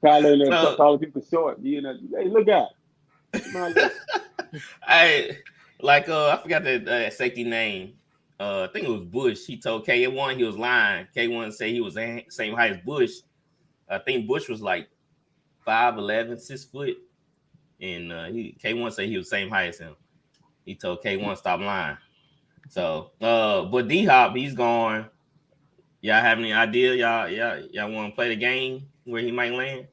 Calling people short. Hey, look out. I forgot the safety name. I think it was Bush. He told K1 he was lying. K1 said he was the same height as Bush. I think Bush was like 5'11", 6 foot. And K1 said he was the same height as him. He told K1 stop lying. So, but DHop, he's gone. Y'all have any idea? Y'all want to play the game where he might land?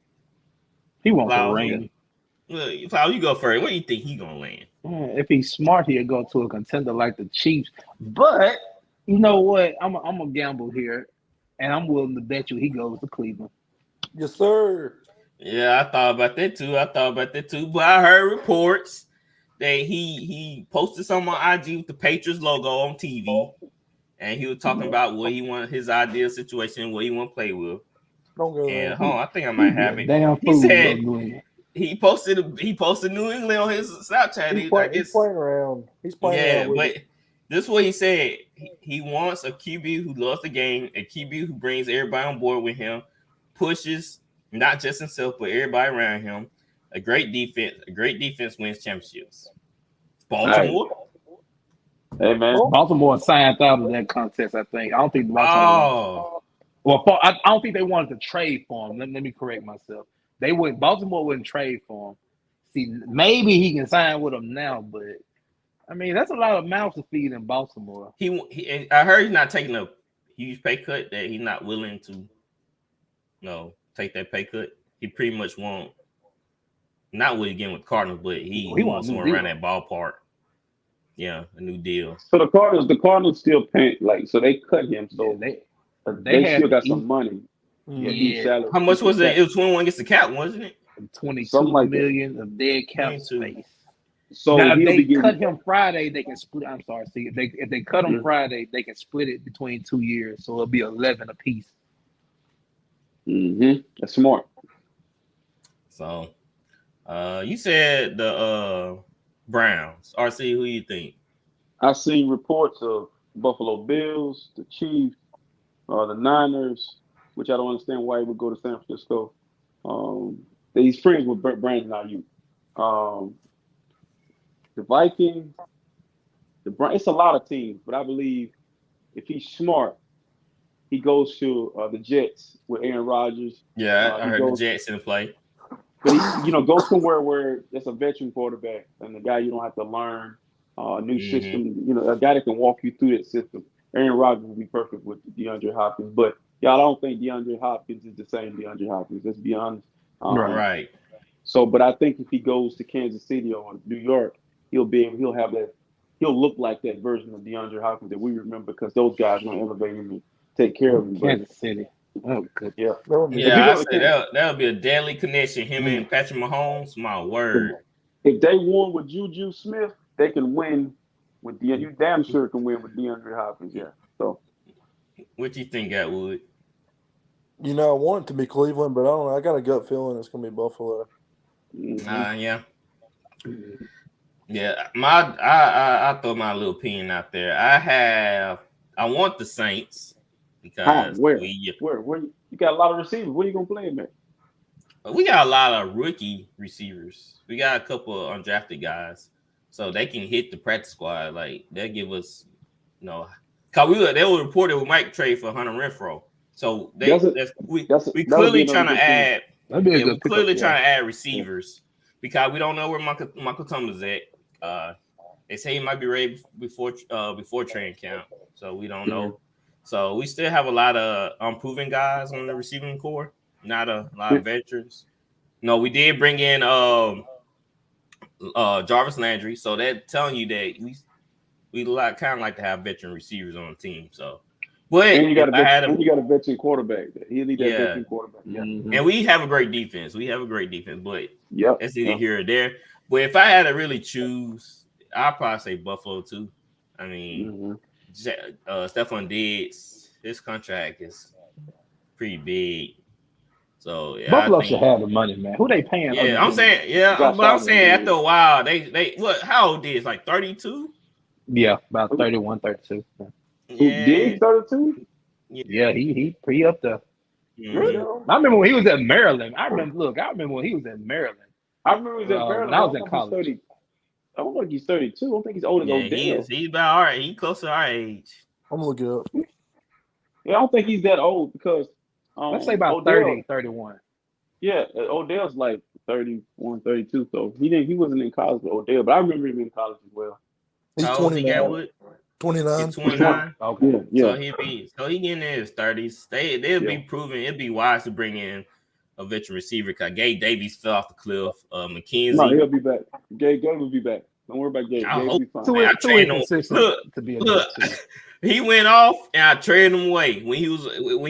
He won't go land. Flower, you go first. Where do you think he gonna land? If he's smart, he'll go to a contender like the Chiefs. But you know what? I'm a gamble here, and I'm willing to bet you he goes to Cleveland. Yes, sir. Yeah, I thought about that too. But I heard reports that he posted something on IG with the Patriots logo on TV, and he was talking about what he wanted, his ideal situation, what he want to play with. Don't go there. I think I might have it. Damn, he said he posted New England on his Snapchat. He's playing around. But this is what he said. He wants a QB who loves the game, a QB who brings everybody on board with him, pushes not just himself but everybody around him. A great defense wins championships. Baltimore. Hey man, Baltimore signed out of that contest. I think. I don't think Baltimore. I don't think they wanted to trade for him. Let me correct myself. Baltimore wouldn't trade for him. See, maybe he can sign with them now, but I mean that's a lot of mouths to feed in Baltimore. I heard he's not taking a huge pay cut. That he's not willing to, take that pay cut. He pretty much won't. Not what he getting with Cardinals, but he wants somewhere around that ballpark. Yeah, a new deal. So the Cardinals still paying so they cut him. So they still got some money. Yeah. How much was it? It was 21 against the cap, wasn't it? 22 million of dead cap space. So now, if they cut him Friday, they can split. I'm sorry. See, if they cut him Friday, they can split it between 2 years, so it'll be 11 apiece. That's smart. So, you said the Browns. RC, who you think? I've seen reports of Buffalo Bills, the Chiefs, the Niners, which I don't understand why he would go to San Francisco. He's friends with Brandon Ayuk. The Vikings, it's a lot of teams, but I believe if he's smart, he goes to the Jets with Aaron Rodgers. Yeah, I heard the Jets in play. But he, go somewhere where there's a veteran quarterback and the guy you don't have to learn a new system. A guy that can walk you through that system. Aaron Rodgers would be perfect with DeAndre Hopkins, but y'all don't think DeAndre Hopkins is the same DeAndre Hopkins. Let's be honest. Right. So, but I think if he goes to Kansas City or New York, he'll look like that version of DeAndre Hopkins that we remember because those guys are going to elevate him and take care of him. Kansas City. Oh, good. Yeah. Yeah, I say that would be a deadly connection. Him and Patrick Mahomes. My word. If they won with Juju Smith, they can win with you damn sure can win with DeAndre Hopkins. Yeah. So, what you think, Atwood? You know, I want it to be Cleveland, but I don't know. I got a gut feeling it's going to be Buffalo. Yeah. Yeah, I throw my little opinion out there. I want the Saints because where you got a lot of receivers. Where you gonna play him at? We got a lot of rookie receivers. We got a couple of undrafted guys, so they can hit the practice squad. Like they give us, cause they were reported we might trade for Hunter Renfrow. So we clearly trying to add. We're clearly trying to add receivers because we don't know where Michael Thomas is at. They say he might be ready before training camp, so we don't know. So we still have a lot of unproven guys on the receiving core, not a lot of veterans. No, we did bring in Jarvis Landry, so they're telling you that we kind of like to have veteran receivers on the team. So, but you got a veteran quarterback. He'll need that veteran quarterback. Yeah. And we have a great defense. But that's either here or there. But if I had to really choose, I'd probably say Buffalo too. I mean, Stephon Diggs, his contract is pretty big. So Buffalo should have the money, man. Who they paying? Yeah, I'm saying after a while, they what? How old is like 32? Yeah, about 31, 32. Yeah. Diggs 32? Yeah, he up there. Really? I remember when he was at Maryland. I remember when he was at Maryland. I remember he was at Maryland. I was in college. I don't think he's 32. I don't think he's older than Odell. He's about our age. He's close to our age. I'm gonna look it up. Yeah, I don't think he's that old because let's say about Odell, 30, 31. Yeah, Odell's like 31, 32. So he wasn't in college with Odell, but I remember him in college as well. He's 29. 29. 29. Okay. Yeah. So he getting in his 30s. They'll be proven. It'd be wise to bring in a veteran receiver because Gabe Davies fell off the cliff. McKenzie. No, he'll be back. Gabe will be back. Don't worry about Gabe. Gabe will be fine. I trained him. Look, he went off and I traded him away. When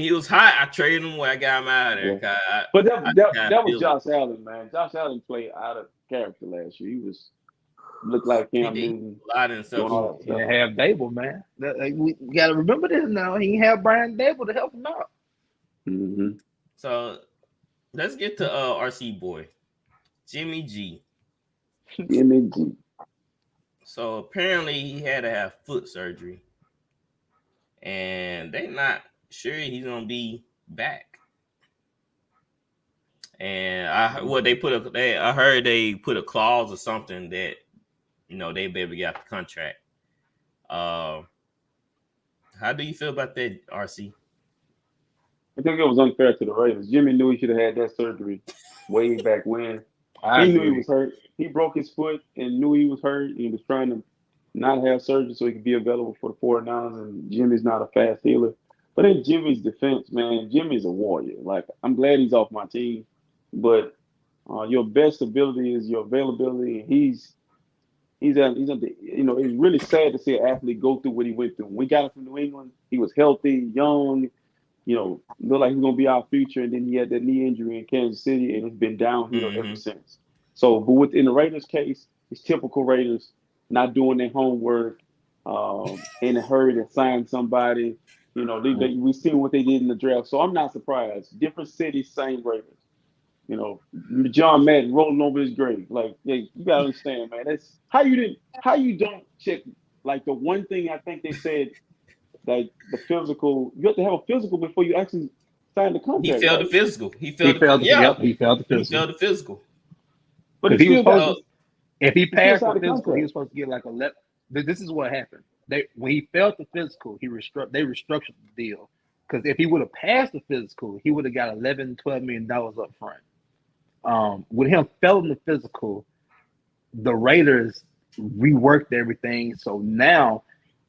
he was hot, I traded him away. I got him out of there. Yeah. But that was Josh Allen, man. Josh Allen played out of character last year. He looked like Cam Newton. A himself. Yeah, have Dable, man. We got to remember this now. He have Brian Dable to help him out. Mm-hmm. So let's get to RC boy, Jimmy G. Jimmy G. So apparently he had to have foot surgery, and they're not sure he's gonna be back. And I heard they put a clause or something that they be able to get out the contract. How do you feel about that, RC? I think it was unfair to the Ravens. Jimmy knew he should have had that surgery way back when. He knew he was hurt. He broke his foot and knew he was hurt. He was trying to not have surgery so he could be available for the 49ers. And Jimmy's not a fast healer. But in Jimmy's defense, man, Jimmy's a warrior. Like, I'm glad he's off my team. But your best ability is your availability. And he's really sad to see an athlete go through what he went through. When we got him from New England, he was healthy, young, looked like he was going to be our future. And then he had that knee injury in Kansas City, and it's been downhill ever since. So, but within the Raiders case, it's typical Raiders not doing their homework, in a hurry to sign somebody. We seen what they did in the draft. So I'm not surprised. Different cities, same Raiders. John Madden rolling over his grave. Like, you gotta understand, man. That's how you don't check. Like, the one thing I think they said, like, the physical, you have to have a physical before you actually sign the contract. He failed the physical. He failed the physical. But if he passed the physical, he was supposed to get like 11. This is what happened. When he failed the physical, they restructured the deal. Because if he would have passed the physical, he would have got $11, $12 million up front. With him failing the physical, the Raiders reworked everything. So now,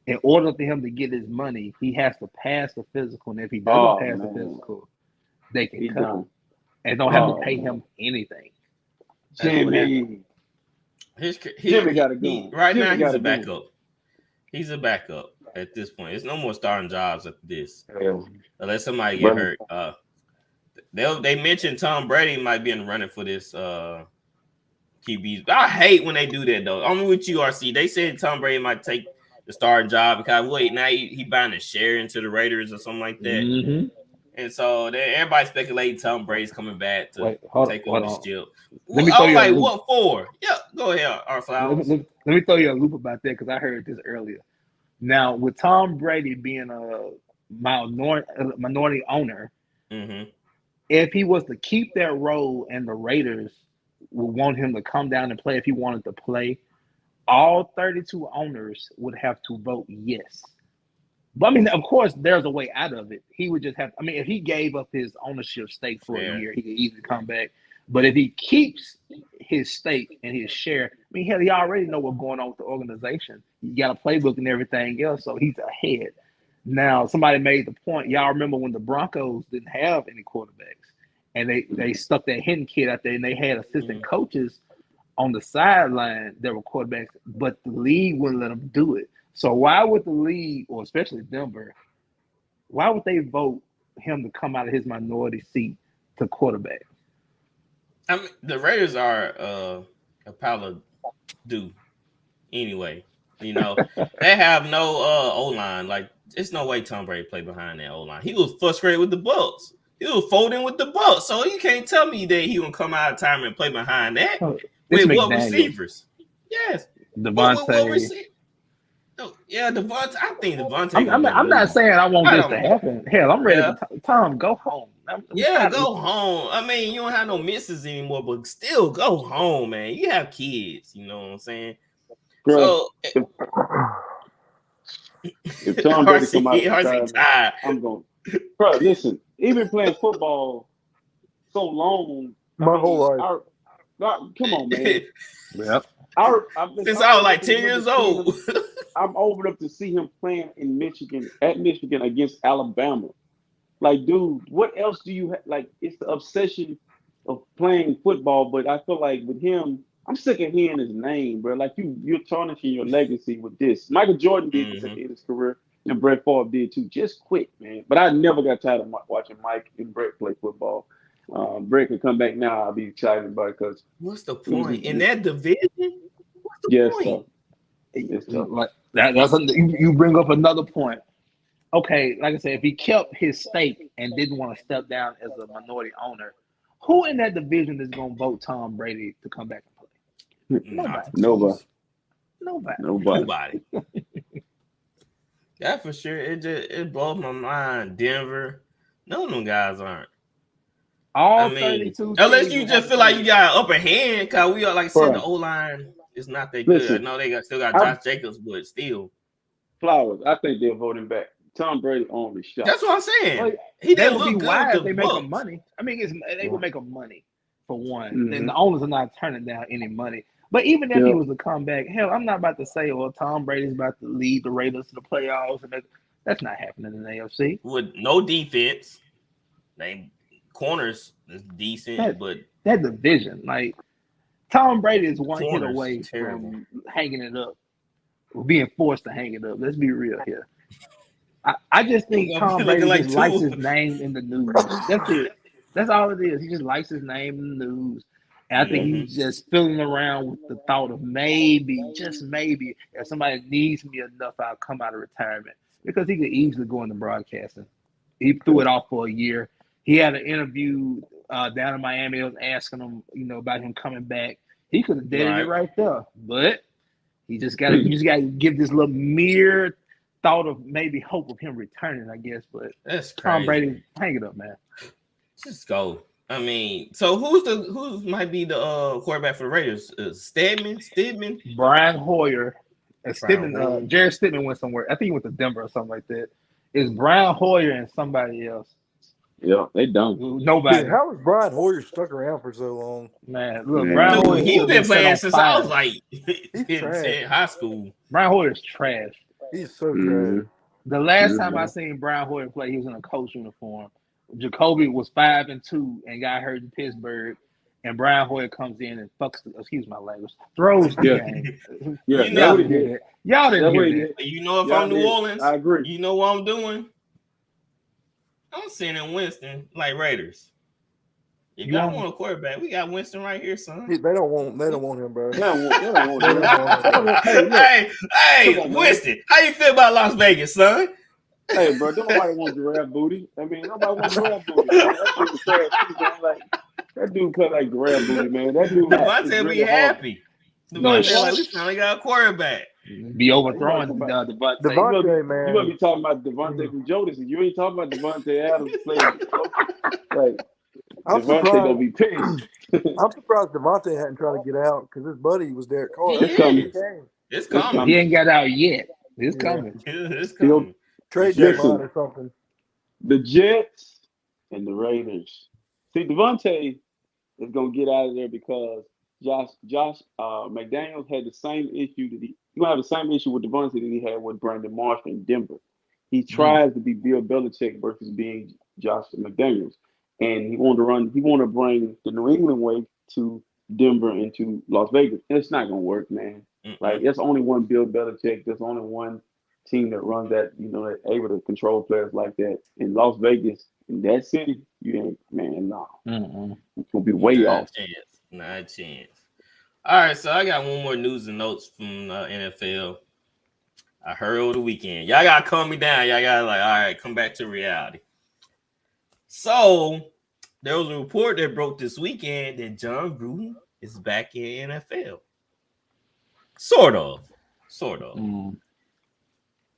in order for him to get his money, he has to pass the physical. And if he doesn't pass the physical, they can cut him and don't have to pay him anything. Jimmy Jimmy got to go. Right now, he's a backup. He's a backup. at this point. It's no more starting jobs at this. Yeah. Unless somebody get hurt. They mentioned Tom Brady might be in the running for this QB. I hate when they do that though. I'm with you, RC. They said Tom Brady might take the starting job because now he buying a share into the Raiders or something like that. Mm-hmm. And so everybody speculating Tom Brady's coming back to take over the ship. Let me throw you a loop. What for? Yeah, go ahead, R. Flowers. Let me throw you a loop about that because I heard this earlier. Now, with Tom Brady being a minority owner, if he was to keep that role and the Raiders would want him to come down and play if he wanted to play, all 32 owners would have to vote yes. But I mean, of course, there's a way out of it. He would just have. I mean, if he gave up his ownership stake for a year, he could easily come back. But if he keeps his stake and his share, I mean, hell, he already know what's going on with the organization. He got a playbook and everything else, so he's ahead. Now, somebody made the point. Y'all remember when the Broncos didn't have any quarterbacks, and they stuck that Hinton kid out there, and they had assistant coaches on the sideline that were quarterbacks, but the league wouldn't let them do it. So why would the league, or especially Denver, why would they vote him to come out of his minority seat to quarterback? I mean, the Raiders are a pile of do anyway. You know, they have no O-line. Like, there's no way Tom Brady played behind that O-line. He was frustrated with the Bucs. He was folding with the Bucs. So you can't tell me that he gonna come out of time and play behind that. With what receivers? Yes. Devontae. Yeah, Devontae. I think Devontae. I'm not saying I want this to happen. Hell, I'm ready to Tom, go home. Go home. I mean, you don't have no misses anymore, but still go home, man. You have kids, you know what I'm saying? Bro, so if Tom Brady come out, I'm going. Bro, listen, even playing football so long, my whole life. Come on, man. Yep. Since I was like 10 years old. I'm old enough to see him playing in Michigan against Alabama. Like, dude, what else do you have? Like, it's the obsession of playing football, but I feel like with him, I'm sick of hearing his name, bro. Like, you're tarnishing your legacy with this. Michael Jordan did this at the end of his career, and Brett Favre did too. Just quit, man. But I never got tired of watching Mike and Brett play football. Brett can come back now. I'll be excited about it because what's the point in that division? What's the yes, point? Like that's you bring up another point. Okay, like I said, if he kept his stake and didn't want to step down as a minority owner, who in that division is going to vote Tom Brady to come back and play? Nobody. Yeah, for sure. It blows my mind. Denver, none of them guys aren't. All 32. Unless you just feel like you got an upper hand, because we are, like I said, the O-line is not that good. I know they still got Josh Jacobs, but still. Flowers, I think they're voting back. Tom Brady only shot. That's what I'm saying. Like, he they didn't would look be good. wise. They make them money. I mean, they would make them money for one. Mm-hmm. And the owners are not turning down any money. But even if he was to come back, hell, I'm not about to say, well, Tom Brady's about to lead the Raiders to the playoffs. And that's not happening in the AFC. With no defense, corners is decent, but that division, like Tom Brady is one hit away from hanging it up, or being forced to hang it up. Let's be real here. I just think Tom Brady just likes his name in the news. That's it. That's all it is. He just likes his name in the news. And I think he's just fiddling around with the thought of maybe, just maybe, if somebody needs me enough, I'll come out of retirement. Because he could easily go into broadcasting. He threw it off for a year. He had an interview down in Miami. They was asking him, about him coming back. He could have did it right there. But you just gotta give this little mere thought of maybe hope of him returning, I guess. But that's crazy. Tom Brady, hang it up, man. Just go. I mean, so who might be the quarterback for the Raiders? Stidham? Brian Hoyer. And Jared Stidham went somewhere. I think he went to Denver or something like that. It's Brian Hoyer and somebody else. Yeah, they don't. Nobody. Dude, how was Brian Hoyer stuck around for so long? Man, look, Brian Hoyer. He's been playing since I was like in high school. Brian Hoyer's trash. He's so trash. The last time I seen Brian Hoyer play, he was in a coach uniform. Jacoby was 5-2 and got hurt in Pittsburgh, and Brian Hoyer comes in and fucks. Excuse my language. Throws the game. Yeah, y'all didn't hear that. Y'all didn't hear that. You know, if I'm New Orleans, I agree. You know what I'm doing? I'm sending Winston like Raiders. If y'all want a quarterback, we got Winston right here, son. They don't want him, bro. They don't want him. Hey, Winston, how you feel about Las Vegas, son? Hey, bro, don't nobody want giraffe booty. I mean, nobody wants giraffe booty. That dude cut like giraffe booty, man. That dude. Devontae be happy. Devontae like we finally got a quarterback. Be overthrowing Devontae, man. You might be talking about Devontae from Jodeci. You ain't talking about Devontae Adams playing. Like, Devontae gonna be pissed. I'm surprised Devontae hadn't tried to get out because his buddy was Derek Carr. It's coming. He ain't got out yet. It's coming. It's coming. Trade deadline or something. The Jets and the Raiders. See, Devontae is gonna get out of there because Josh McDaniels had the same issue that he's gonna have the same issue with Devontae that he had with Brandon Marsh in Denver. He tries to be Bill Belichick versus being Josh McDaniels. And he wanted to bring the New England way to Denver and to Las Vegas. And it's not gonna work, man. Like, there's only one Bill Belichick. There's only one team that runs that, that's able to control players like that. In Las Vegas, in that city, you ain't, man, no. It's gonna be way off. Not a chance. All right, so I got one more news and notes from NFL. I heard over the weekend. Y'all gotta calm me down. Y'all gotta all right, come back to reality. So there was a report that broke this weekend that John Gruden is back in NFL. Sort of.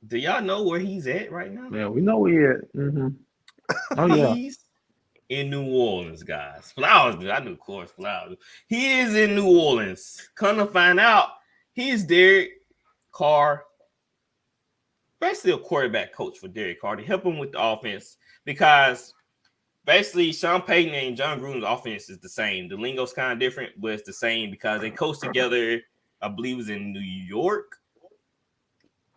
Do y'all know where he's at right now? Yeah, we know where he at. Oh, yeah. He's in New Orleans, guys. Flowers, I knew, of course, Flowers. He is in New Orleans. Come to find out, he's Derek Carr, basically a quarterback coach for Derek Carr to help him with the offense because basically Sean Payton and John Gruden's offense is the same. The lingo's kind of different, but it's the same because they coached together. I believe it was in New York.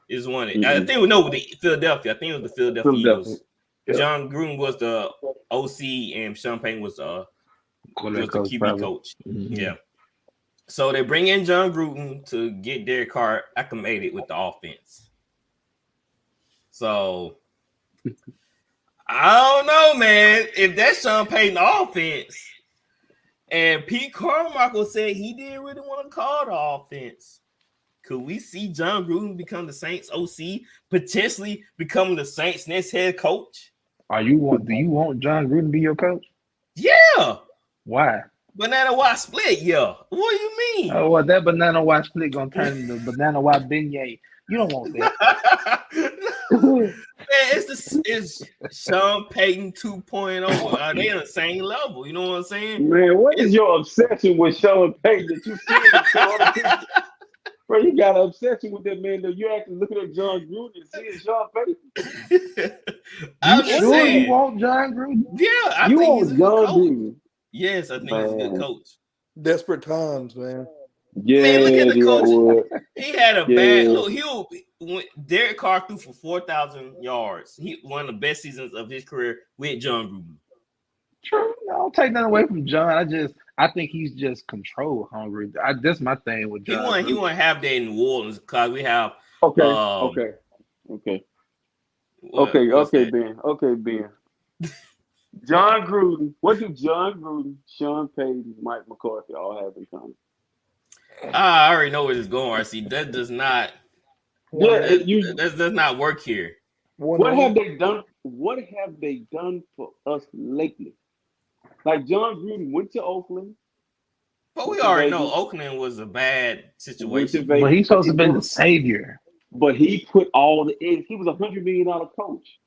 Is one. I think with the Philadelphia. I think it was the Philadelphia Eagles. Yeah. John Gruden was the OC and Sean Payton was the QB coach. Yeah. So they bring in John Gruden to get Derek Carr acclimated with the offense. So I don't know, man. If that's Sean Payton offense, and Pete Carmichael said he didn't really want to call the offense. Could we see John Gruden become the Saints OC, potentially becoming the Saints next head coach? Do you want John Gruden to be your coach? Yeah. Why? Banana White split, yeah. What do you mean? Oh, well, that banana white split gonna turn into banana white beignet. You don't want that. Man, it's Sean Payton 2.0. They on the same level. You know what I'm saying? Man, what is your obsession with Sean Payton that you see in other people? Bro, you got an obsession with that man that you're actually looking at John Gruden and seeing Sean Payton. You want John Gruden? Yeah, I think he's a good coach. Gruden. Yes, I think he's a good coach. Desperate times, man. Yeah, man, look at the coach. He had a bad look. Derek Carr threw for 4,000 yards. He one of the best seasons of his career with John Gruden. True. I don't take nothing away from John. I think he's just control hungry. That's my thing with John. He want to have that in New Orleans because we have. Okay, Ben. John Gruden. What do John Gruden, Sean Payton, Mike McCarthy all have in common? I already know where this is going, RC. That does not. That does not work here. What have they done? What have they done for us lately? Like John Gruden went to Oakland. But we already know Oakland was a bad situation. But he's supposed to be the savior. But he put all the eggs. He was $100 million coach.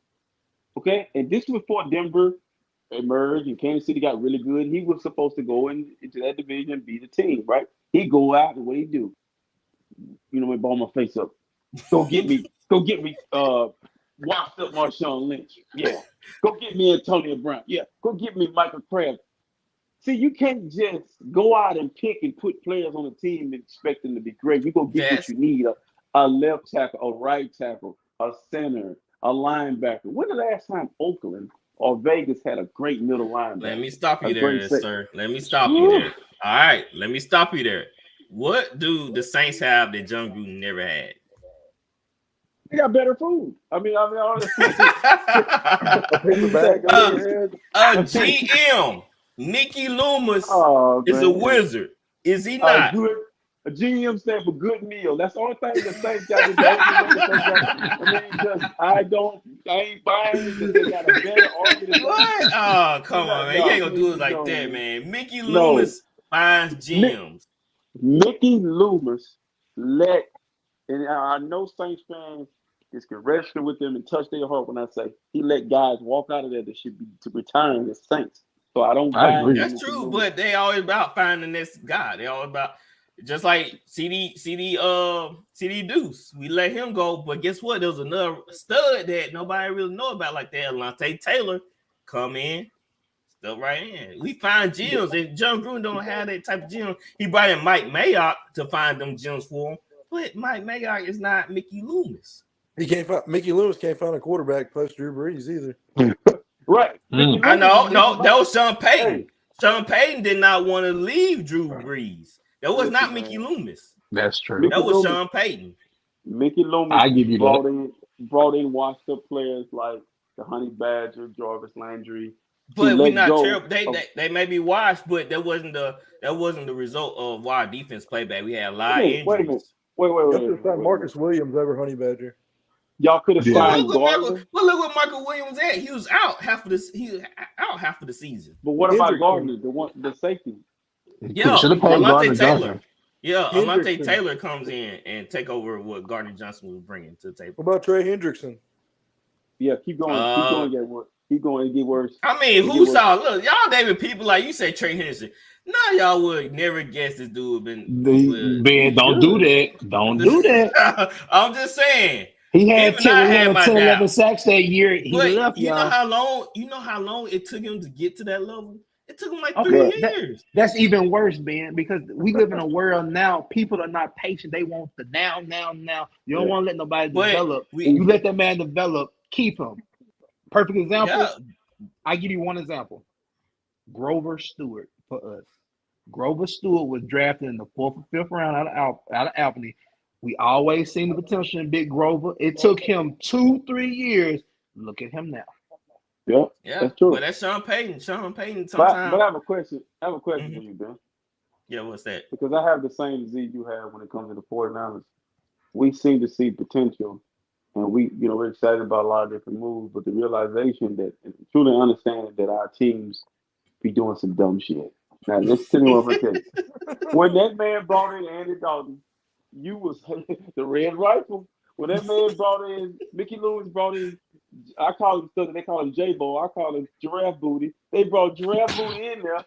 Okay? And this was before Denver emerged and Kansas City got really good. He was supposed to go into that division and be the team, right? He go out and what he do? Ball my face up. Go get me washed up Marshawn Lynch. Yeah. Go get me Antonio Brown. Yeah. Go get me Michael Kraft. See, you can't just go out and pick and put players on the team and expect them to be great. You go get what you need: a left tackle, a right tackle, a center, a linebacker. When the last time Oakland or Vegas had a great middle linebacker. Let me stop you there, sir. Let me stop you there. All right, let me stop you there. What do the Saints have that John Gruden never had? They got better food. I mean, honestly, GM Mickey Loomis is a wizard. Is he not? A GM stand for good meal. That's the only thing the Saints got to do. I ain't buying because they got a better organization. What? Oh, come on, man. You ain't gonna do it like that, man. Mickey Loomis finds GMs. Mickey Loomis and I know Saints fans just can register with them and touch their heart when I say he let guys walk out of there that should be to return as Saints. So I agree. That's true, but they always about finding this guy. They always about just like CD Deuce. We let him go, but guess what? There was another stud that nobody really know about like that. Alontae Taylor come in, stuff right in. We find gyms, and John Gruden don't have that type of gym. He brought in Mike Mayock to find them gyms for him, but Mike Mayock is not Mickey Loomis. Mickey Loomis can't find a quarterback post Drew Brees either. Right. I know. No, that was Sean Payton. Hey. Sean Payton did not want to leave Drew Brees. That was not Mickey Loomis. That's true. That was Sean Payton. Mickey Loomis brought in washed up players like the Honey Badger, Jarvis Landry. But we're not terrible. They may be washed, but that wasn't the result of why our defense played bad. We had a lot of injuries. Wait. Marcus Williams over Honey Badger. Y'all could have signed Gardner. Well, look what Michael Williams at. He was out half of the season. But what about Gardner, the safety? Yeah, Alontae Taylor. Yeah, Alontae Taylor comes in and take over what Gardner Johnson was bringing to the table. What about Trey Hendrickson? Yeah, keep going. Keep going to get worse. I mean, who saw? Look, y'all David people like you say Trey Hendrickson. No, y'all would never guess this dude been. Don't do that. Don't do that. I'm just saying. He had 10-11 sacks that year. He left. You know how long it took him to get to that level? It took him like 3 years. That's even worse, Ben, because we live in a world now. People are not patient. They want the now. You don't want to let nobody develop. You let that man develop. Keep him. Perfect example. Yeah. I give you one example. Grover Stewart for us. Grover Stewart was drafted in the 4th or 5th round out of Albany. We always seen the potential in Big Grover. It took him 2-3 years. Look at him now. Yeah, that's true. But that's Sean Payton. Sometimes. But I have a question. For you, Ben. Yeah, what's that? Because I have the same Z you have when it comes to the 49ers. We seem to see potential, and we're excited about a lot of different moves. But the realization that truly understanding that our teams be doing some dumb shit. Now, let's tell you what I'm saying. When that man brought in Andy Dalton, you was the red rifle. When that man brought in, Mickey Loomis brought in, I call him stuff, they call him J-Bo. I call him Giraffe Booty. They brought Giraffe Booty in there.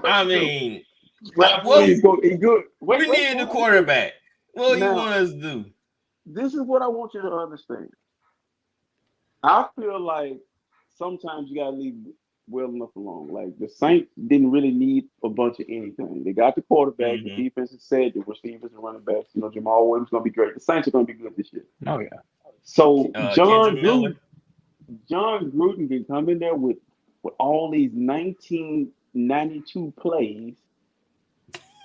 I mean, he's good. We needed the quarterback. What do you want us to do? This is what I want you to understand. I feel like sometimes you got to leave well enough alone. Like the Saints didn't really need a bunch of anything. They got the quarterback, the defense is set, the receivers and running backs. Jamal Williams is going to be great. The Saints are going to be good this year. Oh, yeah. So John Gruden can come in there with all these 1992 plays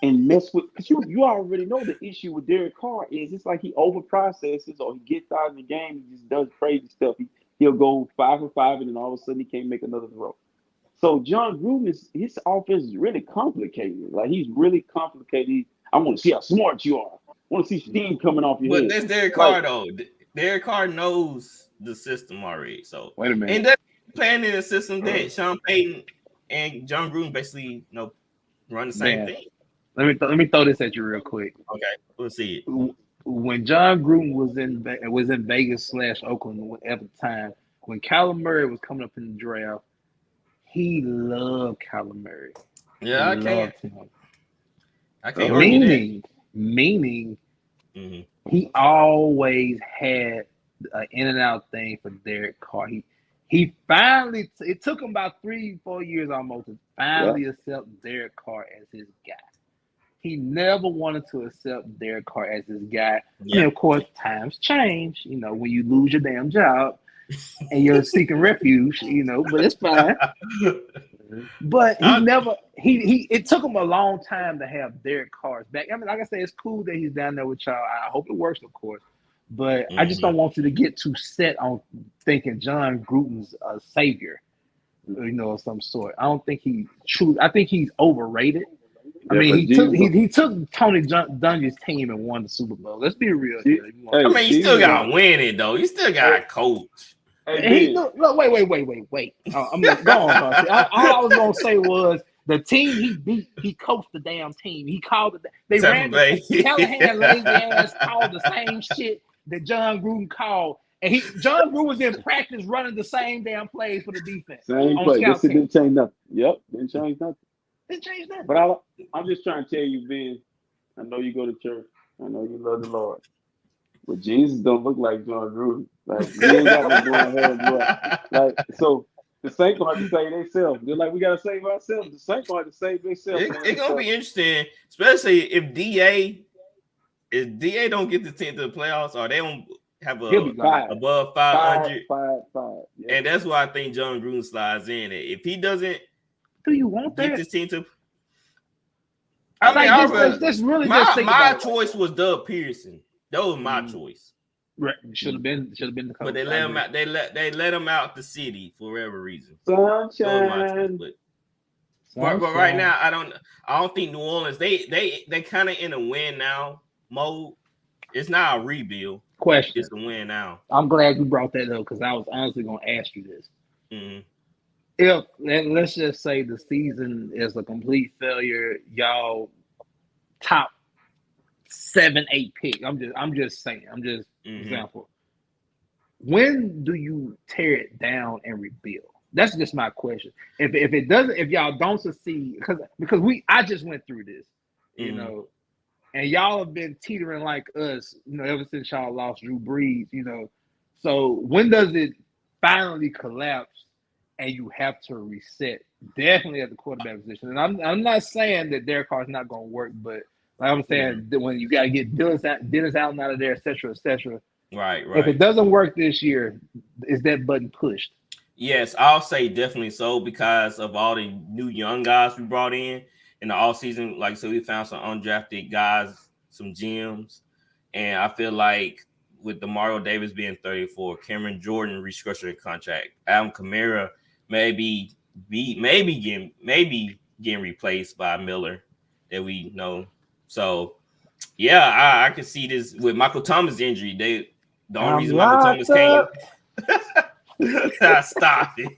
and mess with, because you already know the issue with Derek Carr is it's like he overprocesses or he gets out of the game, he just does crazy stuff. He'll go 5 for 5 and then all of a sudden he can't make another throw. So John Gruden, his offense is really complicated. Like he's really complicated. I want to see how smart you are. I want to see steam coming off your head. But that's Derek Carr though. Derek Carr knows the system already. So wait a minute. And that's playing in a system that Sean Payton and John Gruden basically run the same thing. Let me throw this at you real quick. Okay, we'll see it. When John Gruden was in Vegas / Oakland at the time, when Kyler Murray was coming up in the draft, he loved Kyler Murray. Yeah, I can't. Meaning, he always had an in and out thing for Derek Carr. He finally, it took him about 3-4 years almost to finally accept Derek Carr as his guy. He never wanted to accept Derek Carr as his guy. Yeah. And of course, times change. When you lose your damn job, and you're seeking refuge, but it's fine. But it took him a long time to have Derek Carr's back. I mean, like I said, it's cool that he's down there with y'all. I hope it works, of course. But I just don't want you to get too set on thinking John Gruden's a savior, of some sort. I don't think I think he's overrated. I mean, he took Tony Dungy's team and won the Super Bowl. Let's be real here. He still got to win it, though. He still got to coach. Wait. I'm gonna go on. All I was gonna say was the team he beat. He coached the damn team. He called it. They ran. Callahan lazy ass called the same shit that John Gruden called, and John Gruden was in practice running the same damn plays for the defense. Same play. This didn't change nothing. Yep, didn't change nothing. Didn't change nothing. But I'm just trying to tell you, Ben. I know you go to church. I know you love the Lord. But Jesus don't look like John Gruden. Like, he ain't got no blonde hair and blood. Like, so the Saints gonna have to save themselves. Just like we gotta save ourselves. The Saints gonna have to save themselves. It's gonna be interesting, especially if DA don't get the team to the playoffs, or they don't have above 500. Yeah. And that's why I think John Gruden slides in. If he doesn't, do you want get that? this team to? My choice was Doug Pearson. That was my choice. Right. Should have been the coach. But they let him out. They let him out the city for whatever reason. Sunshine. But right now, I don't think New Orleans. They kind of in a win now mode. It's not a rebuild. Question. It's a win now. I'm glad you brought that up because I was honestly going to ask you this. Mm-hmm. If let's just say the season is a complete failure, y'all top 7-8 pick. I'm just saying. Example. When do you tear it down and rebuild? That's just my question. If y'all don't succeed, because I just went through this, and y'all have been teetering like us, ever since y'all lost Drew Brees, So when does it finally collapse and you have to reset? Definitely at the quarterback position. And I'm not saying that Derek Carr's not going to work, but like I'm saying that when you got to get Dennis Allen out of there, et cetera, et cetera. Right. If it doesn't work this year, is that button pushed? Yes, I'll say definitely so because of all the new young guys we brought in the offseason. Like I said, we found some undrafted guys, some gems. And I feel like with DeMario Davis being 34, Cameron Jordan restructuring contract, Adam Kamara maybe getting replaced by Miller that we know. So, yeah, I can see this with Michael Thomas injury. The only reason Michael Thomas came. Stop it.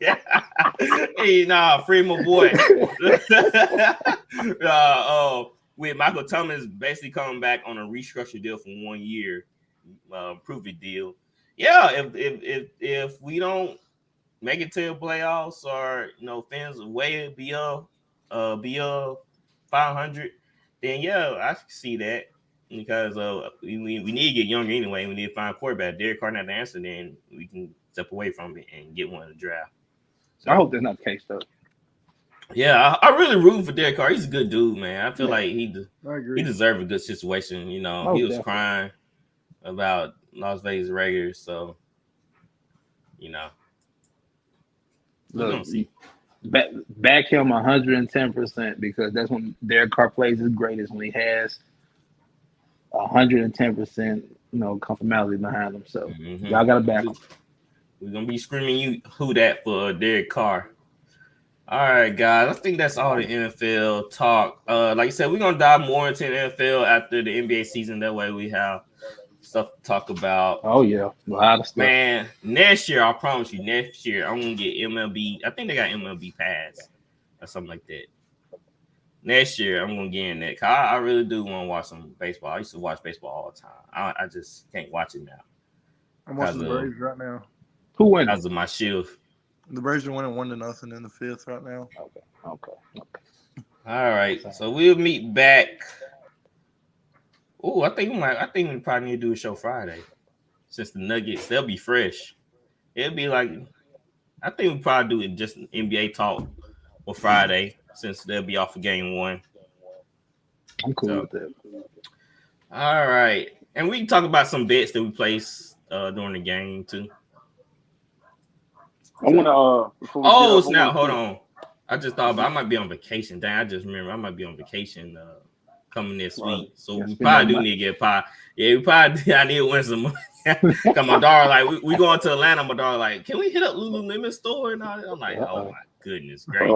Hey, free my boy. With Michael Thomas basically coming back on a restructured deal for 1 year, prove-it deal. Yeah, if we don't make it to the playoffs or fans are way beyond 500, then I can see that because we need to get younger anyway. We need to find a quarterback. Derek Carr not the answer, then we can step away from it and get one in the draft. So, I hope that's not the case, though. Yeah, I really root for Derek Carr. He's a good dude, man. I feel like he deserves a good situation. He was definitely crying about Las Vegas Raiders, so Look, back him 110% because that's when Derek Carr plays his greatest, when he has 110%, conformality behind him. So y'all got to back him. We're gonna be screaming who that for Derek Carr. All right, guys. I think that's all the NFL talk. Like I said, we're gonna dive more into the NFL after the NBA season. That way we have stuff to talk about. Oh yeah, a lot of stuff. Man, next year, I promise you, next year I'm gonna get MLB. I think they got MLB Pass or something like that. Next year, I'm gonna get in that. I really do want to watch some baseball. I used to watch baseball all the time. I just can't watch it now. I'm watching the Braves right now. Who wins? Because of my shield. The Braves are winning 1-0 in the fifth right now. Okay. All right, so we'll meet back. Oh, I think we probably need to do a show Friday, since the Nuggets they'll be fresh. It'll be like, I think we probably do it just NBA talk for Friday since they'll be off of game 1. I'm cool with that. All right, and we can talk about some bets that we placed during the game too. I want to. Snap! Hold on. I just thought about I might be on vacation. Dang, I just remember I might be on vacation coming this week. So we probably do need to get pie. Yeah, we probably I need to win some money. Cause my daughter like we going to Atlanta. My daughter like, can we hit up Lululemon store and all that? I'm like, oh my goodness, great.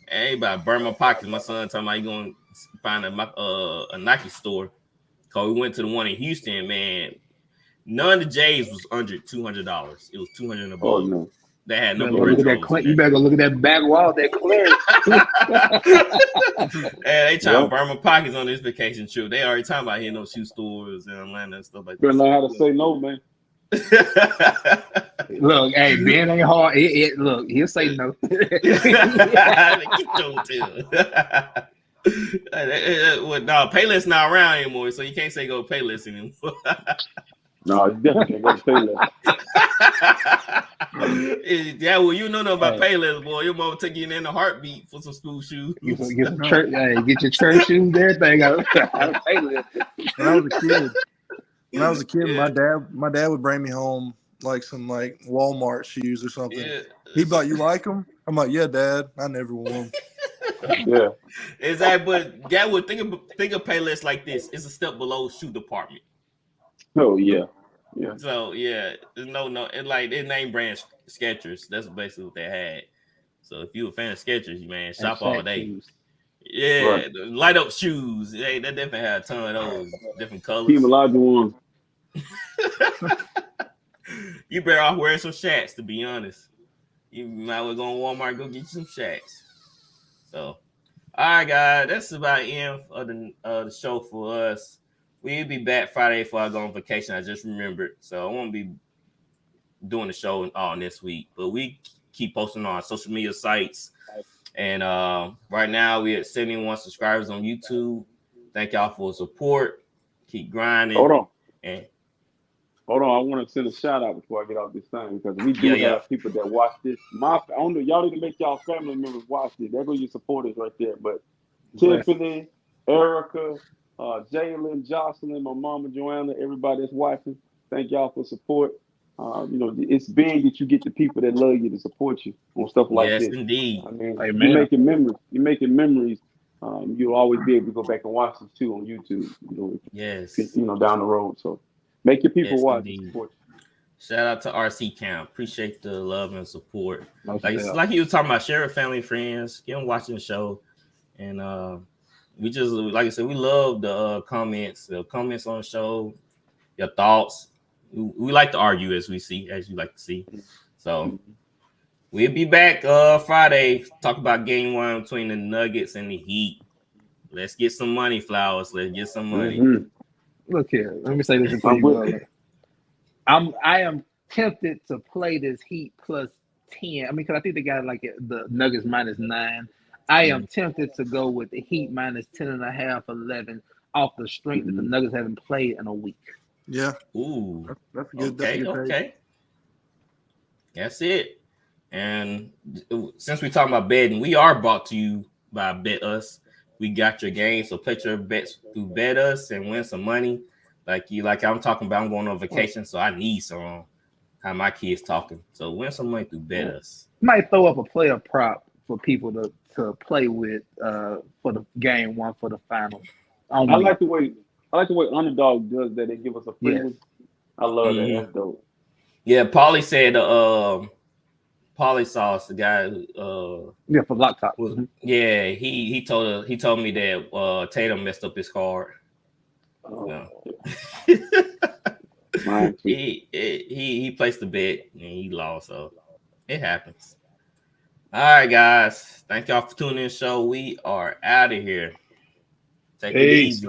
Hey, about to burn my pockets. My son talking about he going to find a Nike store. Cause we went to the one in Houston, man. None of the J's was under $200. It was $200 above. Oh, no. They had number retros. You better go look at that back wall, that clearance. Hey, they trying to burn my pockets on this vacation trip. They already talking about hitting those shoe stores in Atlanta and stuff like that. Better learn how to say no, man. Look, hey, Ben ain't hard. Look, he'll say no. No, Payless not around anymore, so you can't say go Payless anymore. No, it's definitely go Payless. Yeah, well, you know nothing about Payless, boy. Your mom take you in a heartbeat for some school shoes. Get some church, get your church shoes, everything. Out of Payless. When I was a kid, my dad would bring me home like some like Walmart shoes or something. Yeah. He'd be like, "You like them?" I'm like, "Yeah, Dad. I never wore them." Yeah, exactly. But Dad would think of Payless like this: it's a step below shoe department. Oh yeah, yeah. So yeah, no, it like their name brand Skechers. That's basically what they had. So if you a fan of Skechers, man, shop all day. Shoes. Yeah, right. Light up shoes. They definitely had a ton of those different colors. Keep a lot of ones. You better off wearing some Shaqs, to be honest. You might well go to Walmart and go get you some Shaqs. So, all right, guys, that's about the end of the show for us. We'll be back Friday before I go on vacation. I just remembered, so I won't be doing the show all this week. But we keep posting on our social media sites. And right now we're at 71 subscribers on YouTube. Thank y'all for the support. Keep grinding. Hold on. I want to send a shout out before I get off this thing because we do have people that watch this. I don't know, y'all need to make y'all family members watch this. There go your supporters right there. But Tiffany, Erica, Jalen, Jocelyn, my mama Joanna, everybody that's watching, thank y'all for support. It's big that you get the people that love you to support you on stuff like this. Yes, indeed. I mean, you're making memories. You'll always be able to go back and watch them too on YouTube. Yes. Down the road. So make your people watch and support you. Shout out to RC Camp. Appreciate the love and support. Like you was talking about, share with family, friends, get them watching the show. And we just, like I said, we love the comments on the show, your thoughts. We like to argue as you like to see. So we'll be back Friday. Talk about game 1 between the Nuggets and the Heat. Let's get some money, Flowers. Let's get some money. Mm-hmm. Look here. Let me say this to you. I am tempted to play this Heat plus 10. I mean, because I think they got like the Nuggets minus 9. I am tempted to go with the Heat minus 10.5, 11 off the strength that the Nuggets haven't played in a week. Yeah. Ooh. That's good. Okay. That's it. And since we're talking about betting, we are brought to you by Bet Us. We got your game, so place your bets through Bet Us and win some money. Like I'm talking about, I'm going on vacation, so I need some. How my kids talking. So win some money through Bet Us. Might throw up a player prop for people to play with for the game 1 for the finals. I like the way Underdog does that. They give us a free one. I love that. That's dope. Yeah, Paulie said Paulie Sauce, the guy for Lock Top. Yeah, he told me that Tatum messed up his card. He placed the bet and he lost, so it happens. All right, guys. Thank y'all for tuning in the show. We are out of here. Take it easy.